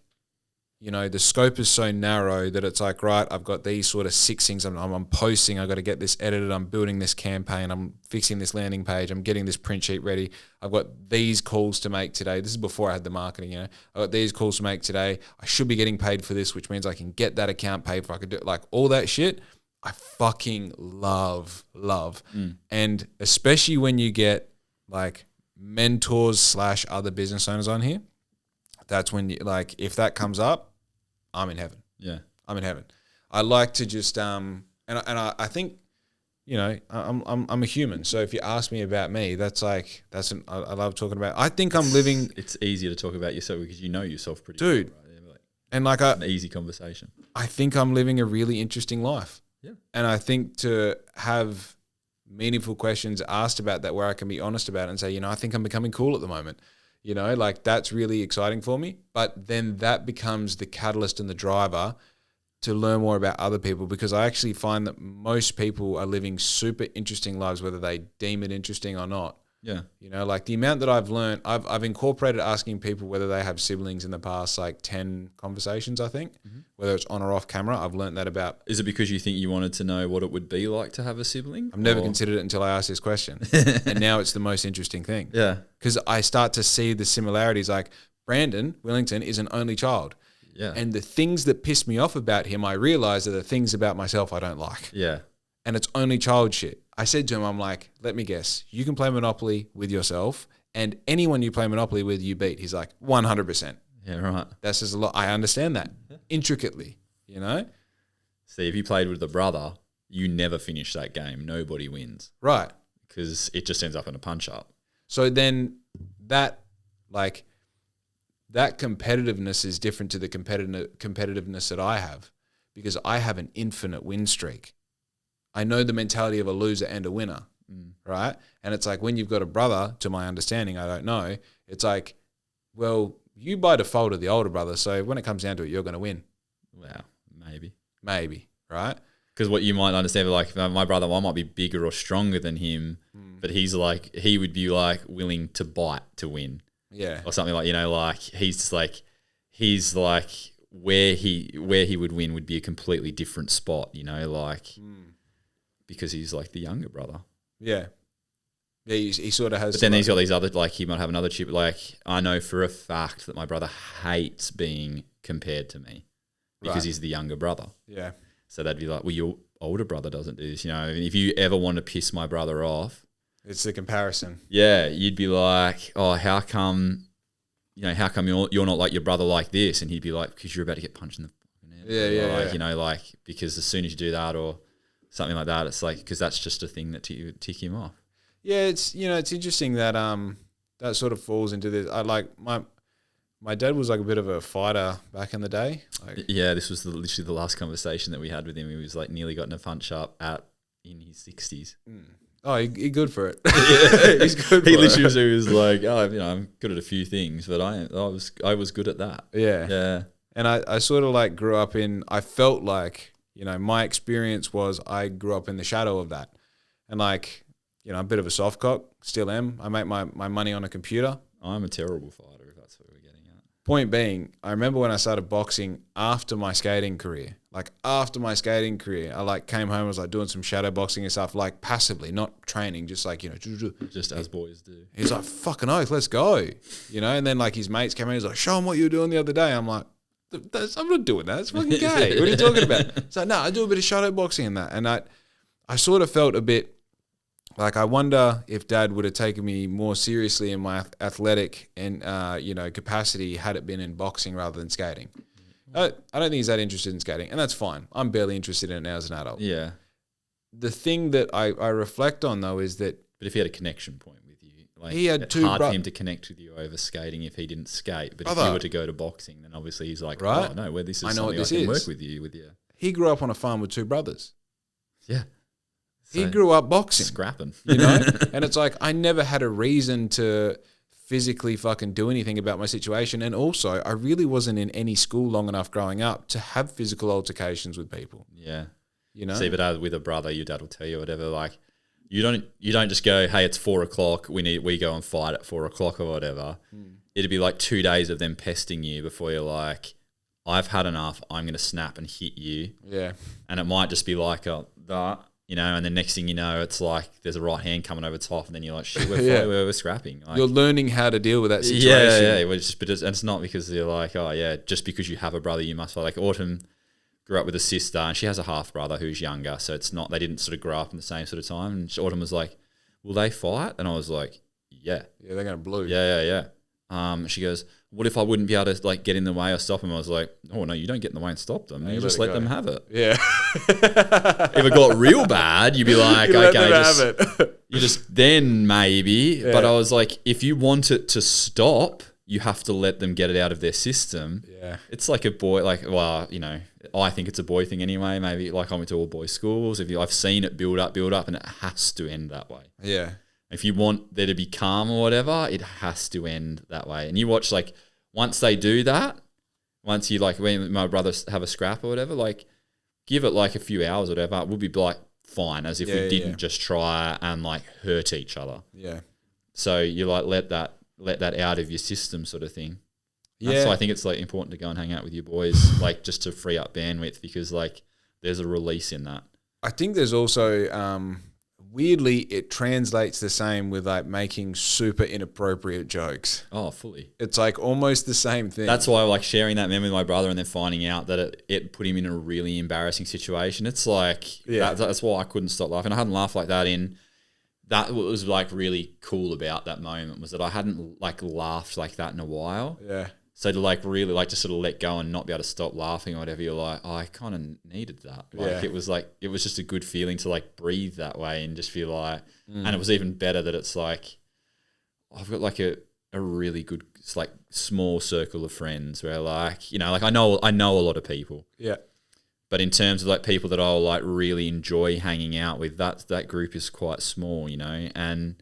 you know, the scope is so narrow that it's like, right, I've got these sort of 6 things I'm posting. I've got to get this edited. I'm building this campaign. I'm fixing this landing page. I'm getting this print sheet ready. I've got these calls to make today. This is before I had the marketing, you know. I've got these calls to make today. I should be getting paid for this, which means I can get that account paid for. I could do like all that shit. I fucking love. And especially when you get like mentors / other business owners on here, that's when you like, if that comes up, I'm in heaven. Yeah. I'm in heaven. I like to just and I think, you know, I'm a human. So if you ask me about me, that's I love talking about. I think I'm living. It's easier to talk about yourself because you know yourself pretty dude. well, right? Yeah, like, and like an easy conversation. I think I'm living a really interesting life. Yeah. And I think to have meaningful questions asked about that where I can be honest about it and say, you know, I think I'm becoming cool at the moment. You know, like that's really exciting for me. But then that becomes the catalyst and the driver to learn more about other people, because I actually find that most people are living super interesting lives, whether they deem it interesting or not. Yeah. You know, like the amount that I've learned, I've incorporated asking people whether they have siblings in the past, like 10 conversations, I think, whether it's on or off camera. I've learned that about. Is it because you think you wanted to know what it would be like to have a sibling? I've never considered it until I asked this question. And now it's the most interesting thing. Yeah. Because I start to see the similarities. Like Brandon Willington is an only child. Yeah. And the things that piss me off about him, I realize are the things about myself I don't like. Yeah. And it's only child shit. I said to him, I'm like, let me guess, you can play Monopoly with yourself and anyone you play Monopoly with, you beat. He's like, 100%. Yeah, right. That's just a lot. I understand that intricately, you know? See, if you played with a brother, you never finish that game. Nobody wins. Right. Because it just ends up in a punch-up. So then that competitiveness is different to the competitiveness that I have, because I have an infinite win streak. I know the mentality of a loser and a winner, right? And it's like when you've got a brother, to my understanding, I don't know, it's like, well, you by default are the older brother, so when it comes down to it, you're going to win. Wow, maybe. Maybe, right? Because what you might understand, like my brother, I might be bigger or stronger than him, but he would be like willing to bite to win. Yeah. Or something like, you know, like he's like where he would win would be a completely different spot, you know, like because he's like the younger brother. Yeah. Yeah, he sort of has. But then he's got these other, like he might have another chip. Like I know for a fact that my brother hates being compared to me because he's the younger brother. Yeah. So they'd be like, well, your older brother doesn't do this, you know. And if you ever want to piss my brother off, it's the comparison. yeah, you'd be like, oh, how come you're not like your brother like this? And he'd be like, because you're about to get punched in the fucking head. Yeah. You know, like because as soon as you do that or something like that, it's like because that's just a thing that would tick him off. Yeah, it's interesting that that sort of falls into this. I like my dad was like a bit of a fighter back in the day. Like, yeah, this was literally the last conversation that we had with him. He was like nearly gotten a punch up in his 60s. Oh, he good for it. Yeah. He's good for he it. literally was like, oh, you know, I'm good at a few things, but I was good at that. Yeah. Yeah. And I sort of like grew up I felt like, you know, my experience was I grew up in the shadow of that. And like, you know, I'm a bit of a soft cock, still am. I make my money on a computer. I'm a terrible fighter, if that's what we're getting at. Point being, I remember when I started boxing after my skating career. Like after my skating career, I like came home, I was like doing some shadow boxing and stuff, like passively, not training, just like, you know. Just as boys do. He's like, fucking oath, let's go. You know, and then like his mates came in, he's like, show him what you were doing the other day. I'm like, I'm not doing that. It's fucking gay. What are you talking about? So no, I do a bit of shadow boxing and that. And I sort of felt a bit like, I wonder if Dad would have taken me more seriously in my athletic and, capacity had it been in boxing rather than skating. I don't think he's that interested in skating, and that's fine. I'm barely interested in it now as an adult. Yeah. The thing that I reflect on, though, is that... But if he had a connection point with you, like, he had it's two hard for him to connect with you over skating if he didn't skate. But if you were to go to boxing, then obviously he's like, right? Oh, no, well, this is I know something what this I can is. work with you. He grew up on a farm with two brothers. Yeah. He grew up boxing. Scrapping. You know? And it's like, I never had a reason to physically fucking do anything about my situation. And also, I really wasn't in any school long enough growing up to have physical altercations with people. Yeah. You know? See, but with a brother, your dad will tell you whatever, like, you don't just go, hey, it's 4 o'clock, we go and fight at 4 o'clock or whatever. It'd be like 2 days of them pesting you before you're like, I've had enough, I'm going to snap and hit you. Yeah. And it might just be like that, you know, and the next thing you know, it's like there's a right hand coming over top, and then you're like, shit, we're scrapping. Like, you're learning how to deal with that situation. Yeah. But it's not because you're like, oh, yeah, just because you have a brother, you must fight. Like, Autumn grew up with a sister, and she has a half brother who's younger, so it's not, they didn't sort of grow up in the same sort of time. And Autumn was like, will they fight? And I was like, yeah. Yeah, they're going to blue. Yeah. She goes, what if I wouldn't be able to like get in the way or stop them? I was like, oh no, you don't get in the way and stop them. You just let them have it. Yeah. If it got real bad, you'd be like, you okay, have it. You just then maybe. Yeah. But I was like, if you want it to stop, you have to let them get it out of their system. Yeah. It's like a boy, like, well, you know, I think it's a boy thing anyway. Maybe like I went to all boys schools. I've seen it build up, and it has to end that way. Yeah. If you want there to be calm or whatever, it has to end that way. And you watch, like, once they do that, once you, like, when my brothers have a scrap or whatever, like, give it, like, a few hours or whatever, we'll be, like, fine, as if we didn't just try and, like, hurt each other. Yeah. So you, like, let that out of your system sort of thing. Yeah. So I think it's, like, important to go and hang out with your boys, like, just to free up bandwidth, because, like, there's a release in that. I think there's also... weirdly, it translates the same with like making super inappropriate jokes. Oh, fully. It's like almost the same thing. That's why I like sharing that memory with my brother and then finding out that it put him in a really embarrassing situation. It's like, that's why I couldn't stop laughing. I hadn't laughed like that that was like really cool about that moment, was that I hadn't like laughed like that in a while. Yeah. So to like really like just sort of let go and not be able to stop laughing or whatever, you're like, oh, I kind of needed that. Like it was just a good feeling to like breathe that way and just feel like, and it was even better that it's like, I've got like a really good, it's like small circle of friends where like, you know, like I know a lot of people. Yeah. But in terms of like people that I'll like really enjoy hanging out with, that group is quite small, you know, and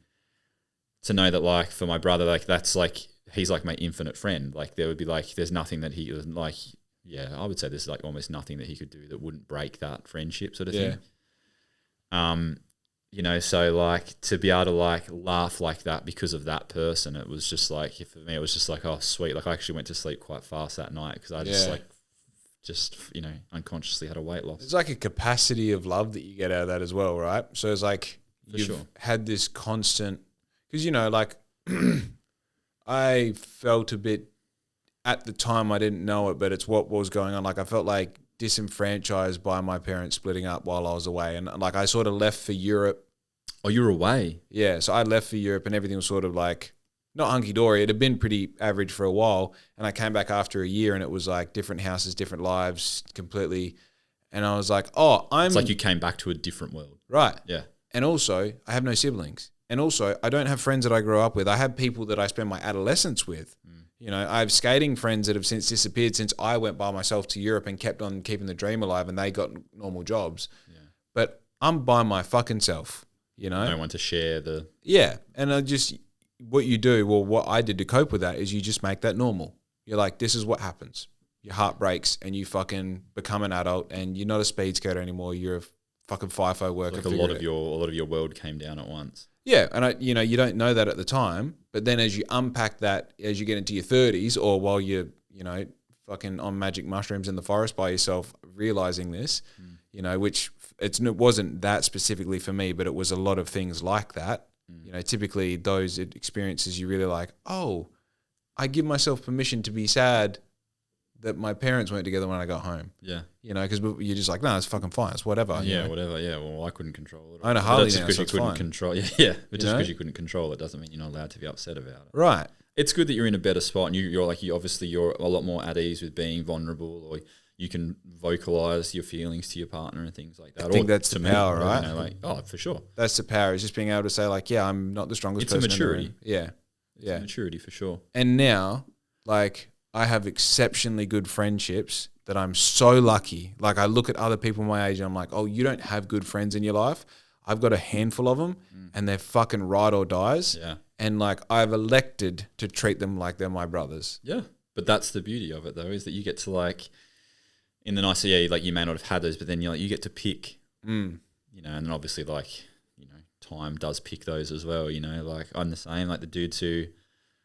to know that like for my brother, like that's like, he's like my infinite friend. Like there would be like, there's nothing that he like, I would say there's like almost nothing that he could do that wouldn't break that friendship sort of thing. You know, so like to be able to like laugh like that because of that person, it was just like, for me, it was just like, oh sweet. Like I actually went to sleep quite fast that night because I just you know, unconsciously had a weight loss. It's like a capacity of love that you get out of that as well, right? So it's like you've had this constant, because you know, like I felt a bit, at the time I didn't know it, but it's what was going on. Like I felt like disenfranchised by my parents splitting up while I was away. And like I sort of left for Europe. Oh, you were away? Yeah. So I left for Europe and everything was sort of like, not hunky-dory. It had been pretty average for a while. And I came back after a year and it was like different houses, different lives completely. And I was like, it's like you came back to a different world. Right. Yeah. And also I have no siblings. And also, I don't have friends that I grew up with. I have people that I spend my adolescence with. You know, I have skating friends that have since disappeared since I went by myself to Europe and kept on keeping the dream alive and they got normal jobs. Yeah. But I'm by my fucking self, you know? No one to share the... Yeah. And what you do, well, what I did to cope with that is you just make that normal. You're like, this is what happens. Your heart breaks and you fucking become an adult and you're not a speed skater anymore. You're a fucking FIFO worker. Like a lot of your world came down at once. Yeah, and you don't know that at the time, but then as you unpack that, as you get into your 30s, or while you're, you know, fucking on magic mushrooms in the forest by yourself, realizing this, you know, which it wasn't that specifically for me, but it was a lot of things like that. You know, typically those experiences you really like, oh, I give myself permission to be sad that my parents weren't together when I got home. Yeah. You know, because you're just like, no, it's fucking fine. It's whatever. Yeah, you know? whatever. Yeah, well, I couldn't control it. I own a Harley That's now, just so because you couldn't fine. control. Yeah. But just know? because you couldn't control it doesn't mean you're not allowed to be upset about it. Right. It's good that you're in a better spot, and you're like, you're a lot more at ease with being vulnerable, or you can vocalize your feelings to your partner and things like that. I think that's the power, right? You know, like, oh, for sure. That's the power. Is just being able to say like, yeah, I'm not the strongest It's a person. maturity. Yeah. It's a maturity for sure. And now, like, I have exceptionally good friendships that I'm so lucky. Like, I look at other people my age and I'm like, oh, you don't have good friends in your life. I've got a handful of them and they're fucking ride or dies. Yeah. And like, I've elected to treat them like they're my brothers. Yeah. But that's the beauty of it though, is that you get to like, in the nice, yeah, like you may not have had those, but then you're like, you get to pick, you know, and then obviously like, you know, time does pick those as well, you know, like I'm the same, like the dudes who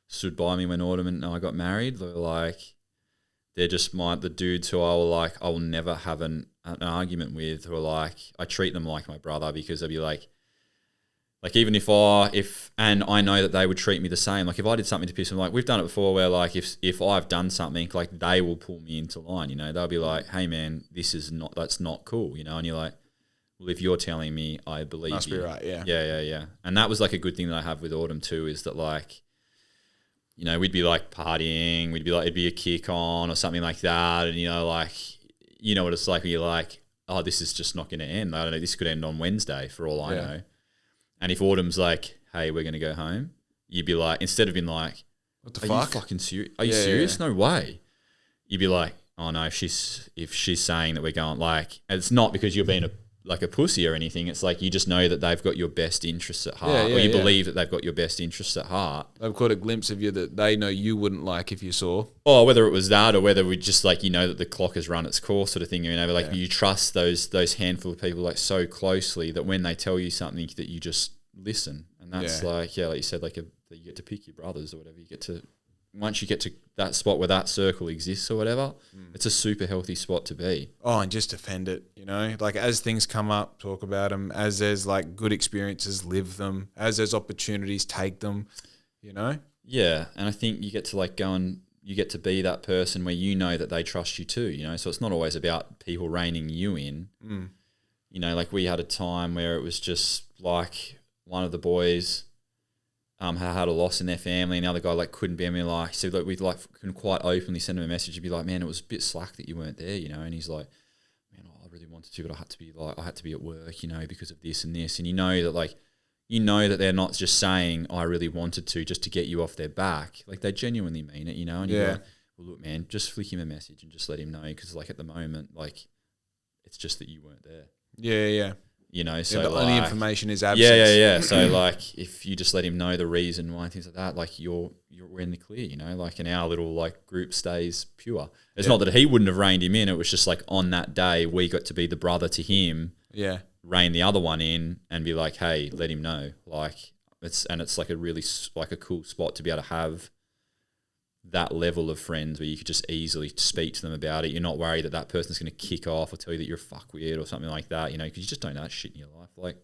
stood by me when Autumn and I got married, they're like, they're just the dudes who I will never have an argument with, who are like, I treat them like my brother because they'll be like even and I know that they would treat me the same. Like if I did something to piss them, like we've done it before where like if I've done something, like they will pull me into line, you know, they'll be like, hey man, that's not cool, you know, and you're like, well, if you're telling me, I believe Must you. be right, yeah. Yeah. And that was like a good thing that I have with Autumn too, is that like, you know, we'd be like partying, we'd be like, it'd be a kick on or something like that. And, you know, like, you know what it's like when you're like, oh, this is just not going to end. I don't know, this could end on Wednesday for all I know. And if Autumn's like, hey, we're going to go home, you'd be like, instead of being like, what the are fuck? you fucking serious? Are you serious? No way. You'd be like, oh no, if she's saying that we're going, like, it's not because you're being a pussy or anything. It's like you just know that they've got your best interests at heart, or you believe that they've got your best interests at heart. They've caught a glimpse of you that they know you wouldn't like if you saw. Or whether it was that, or whether we just like, you know, that the clock has run its course sort of thing. You know, like you trust those handful of people like so closely that when they tell you something that you just listen. And that's like, like you said, like you get to pick your brothers or whatever. You get to, once you get to that spot where that circle exists or whatever, it's a super healthy spot to be. Oh, and just defend it, you know? Like as things come up, talk about them. As there's like good experiences, live them. As there's opportunities, take them, you know? Yeah, and I think you get to like go and you get to be that person where you know that they trust you too, you know? So it's not always about people reining you in. You know, like we had a time where it was just like one of the boys had a loss in their family, and the other guy like couldn't be. I mean, like, so like we like couldn't quite openly send him a message. He'd be like, "Man, it was a bit slack that you weren't there," you know. And he's like, "Man, I really wanted to, but I had to be at work, you know, because of this and this." And you know that they're not just saying, "I really wanted to," just to get you off their back. Like they genuinely mean it, you know. And you're like, "Well, look, man, just flick him a message and just let him know, because like at the moment, like it's just that you weren't there." Yeah. You know, so the like, only information is absence. Yeah. So like, if you just let him know the reason why, things like that, like we're in the clear, you know, like, and our little like group stays pure. It's not that he wouldn't have reined him in. It was just like on that day we got to be the brother to him. Yeah. Rein the other one in and be like, hey, let him know. Like it's like a really like a cool spot to be able to have that level of friends where you could just easily speak to them about it. You're not worried that that person's going to kick off or tell you that you're a fuckweird or something like that, you know, because you just don't know that shit in your life. Like,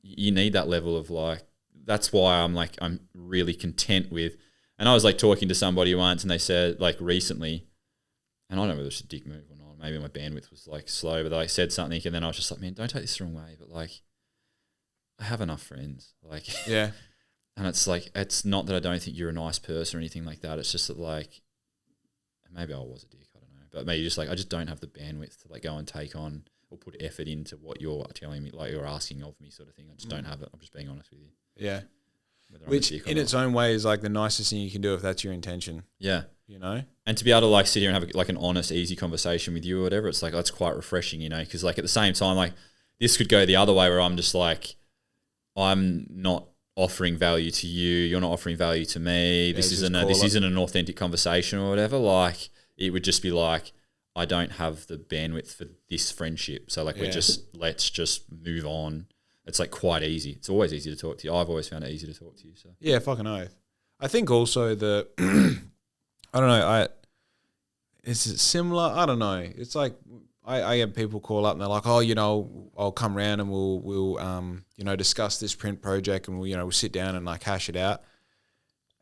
you need that level of like, that's why I'm really content with, and I was like talking to somebody once and they said like recently, and I don't know whether it's a dick move or not, maybe my bandwidth was like slow, but they like said something and then I was just like, man, don't take this the wrong way, but like, I have enough friends. Like, yeah. And it's like, it's not that I don't think you're a nice person or anything like that. It's just that like, maybe I was a dick, I don't know. But maybe just like, I just don't have the bandwidth to like go and take on or put effort into what you're telling me, like you're asking of me sort of thing. I just don't have it. I'm just being honest with you. Yeah. Which in its own way is like the nicest thing you can do if that's your intention. Yeah. You know? And to be able to like sit here and have like an honest, easy conversation with you or whatever, it's like, that's quite refreshing, you know? Because like at the same time, like this could go the other way where I'm just like, I'm not offering value to you, you're not offering value to me, this isn't an authentic conversation or whatever. Like it would just be like, I don't have the bandwidth for this friendship, so like let's just move on. It's like quite easy. It's always easy to talk to you. I've always found it easy to talk to you. So yeah, fucking oath. I think also the I don't know, is it similar? I don't know. It's like I get people call up and they're like, oh, you know, I'll come around and we'll you know, discuss this print project and we'll sit down and like hash it out.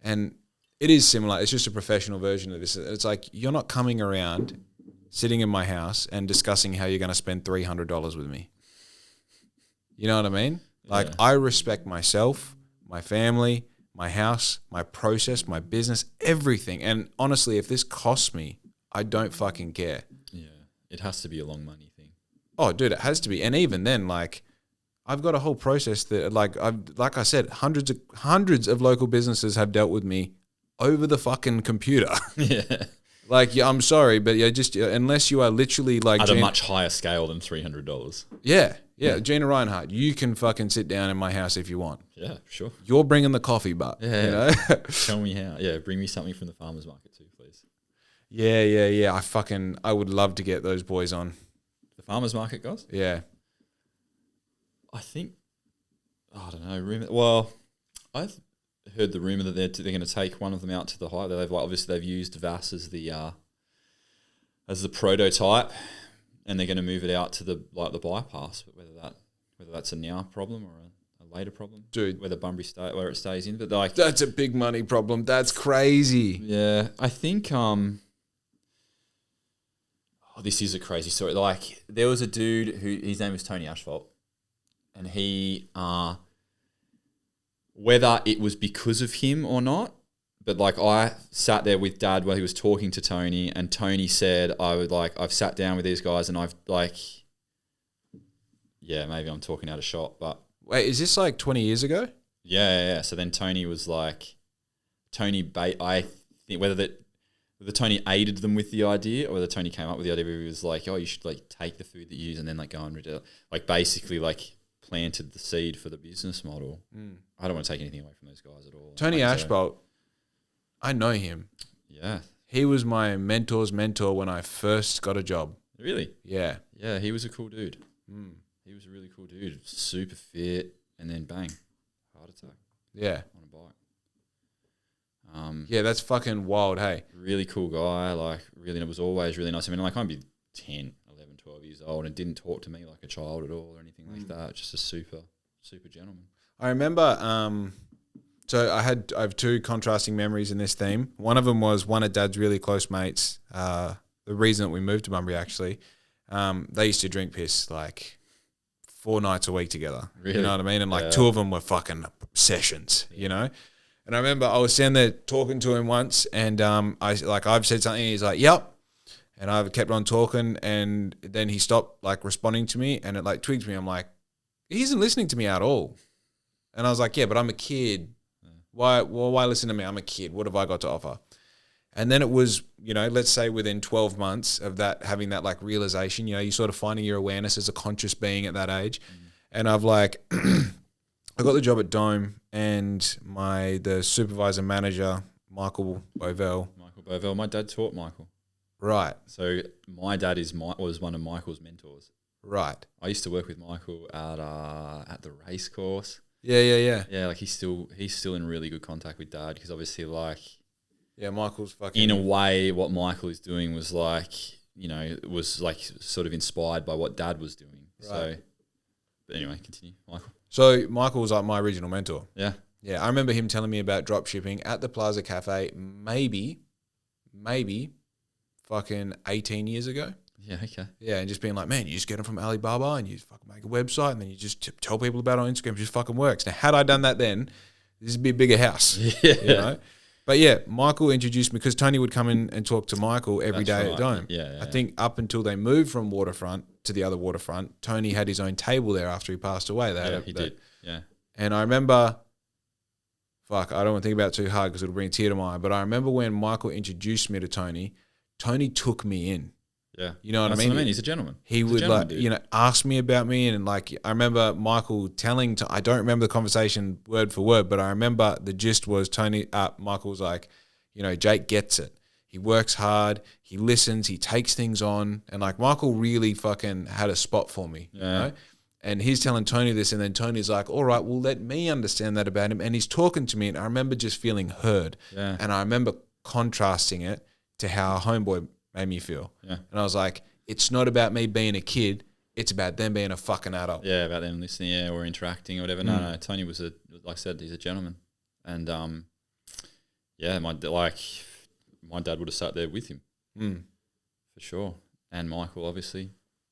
And It is similar. It's just a professional version of this. It's like you're not coming around, sitting in my house and discussing how you're going to spend $300 with me. You know what I mean? Like I respect myself, my family, my house, my process, my business, everything. And honestly, if this costs me, I don't fucking care. Yeah, it has to be a long money thing. Oh, dude, it has to be. And even then, like, I've got a whole process that, like I said, hundreds of local businesses have dealt with me over the fucking computer. Yeah. Like, yeah, I'm sorry, but yeah, just unless you are literally like at a much higher scale than $300. Yeah. Gina Reinhardt, you can fucking sit down in my house if you want. Yeah, sure. You're bringing the coffee, but you know. Tell me how. Yeah, bring me something from the farmers market too, please. Yeah. I would love to get those boys on. The farmers market guys? Yeah. I think, I don't know. Well, I've heard the rumor that they're going to take one of them out to the high. Obviously they've used VAS as the prototype, and they're going to move it out to the bypass. But whether that's a now problem or a later problem, dude, where it stays in. But that's a big money problem. That's crazy. Yeah, I think this is a crazy story. Like, there was a dude his name was Tony Asphalt, and he whether it was because of him or not, but like I sat there with Dad while he was talking to Tony, and Tony said, I've sat down with these guys and I've maybe I'm talking out of shot, but wait, is this like 20 years ago? Yeah. So then Tony was like, I think whether Tony aided them with the idea, or whether Tony came up with the idea where he was like, oh, you should like take the food that you use and then like go and basically like planted the seed for the business model. I don't want to take anything away from those guys at all. Tony Asphalt, I know him. Yeah. He was my mentor's mentor when I first got a job. Really? Yeah. Yeah, he was a cool dude. He was a really cool dude. Super fit, and then bang, heart attack. Yeah. On a bike. Yeah, that's fucking wild, hey? Really cool guy. Like, really, it was always really nice. I mean, like, I'd be 10, 11, 12 years old and didn't talk to me like a child at all or anything like that. Just a super, super gentleman. I remember, so I have two contrasting memories in this theme. One of them was one of Dad's really close mates. The reason that we moved to Bunbury, actually, they used to drink piss like 4 nights a week together. Really? You know what I mean? And like 2 of them were fucking sessions, you know? And I remember I was standing there talking to him once, and I've said something, and he's like, yep. And I've kept on talking, and then he stopped like responding to me, and it like twigged me. I'm like, he isn't listening to me at all. And I was like, yeah, but I'm a kid. Why listen to me? I'm a kid. What have I got to offer? And then it was, you know, let's say within 12 months of that, having that like realization, you know, you sort of finding your awareness as a conscious being at that age. And I've like, I got the job at Dome, and the supervisor manager, Michael Bovell. My dad taught Michael. Right. So my dad was one of Michael's mentors. Right. I used to work with Michael at the race course. Yeah. Yeah, like he's still in really good contact with Dad, because obviously, like, yeah, Michael's fucking. In a way, what Michael is doing was like, you know, was like sort of inspired by what Dad was doing. Right. So, but anyway, continue, Michael. So Michael was like my original mentor. Yeah. Yeah, I remember him telling me about drop shipping at the Plaza Cafe maybe fucking 18 years ago. Yeah, okay. Yeah, and just being like, man, you just get them from Alibaba and you fucking make a website and then you just tell people about it on Instagram. It just fucking works. Now, had I done that then, this would be a bigger house. Yeah. You know? But yeah, Michael introduced me because Tony would come in and talk to Michael every day at Dome. Yeah. I think up until they moved from Waterfront to the other Waterfront, Tony had his own table there after he passed away. He did. Yeah. And I remember, I don't want to think about it too hard because it'll bring a tear to my eye, but I remember when Michael introduced me to Tony took me in. Yeah. You know what That's I mean? what I mean. He's a gentleman. He would like, dude. You know, ask me about me, and like, I remember Michael I don't remember the conversation word for word, but I remember the gist was Michael was like, you know, Jake gets it. He works hard. He listens. He takes things on. And like, Michael really fucking had a spot for me. Yeah. You know? And he's telling Tony this, and then Tony's like, all right, well, let me understand that about him. And he's talking to me, and I remember just feeling heard. Yeah. And I remember contrasting it to how a homeboy made me feel. Yeah. And I was like, it's not about me being a kid. It's about them being a fucking adult. Yeah, about them listening, or interacting or whatever. No, Tony was like I said, he's a gentleman. And yeah, my dad would have sat there with him Mm. for sure, and Michael obviously.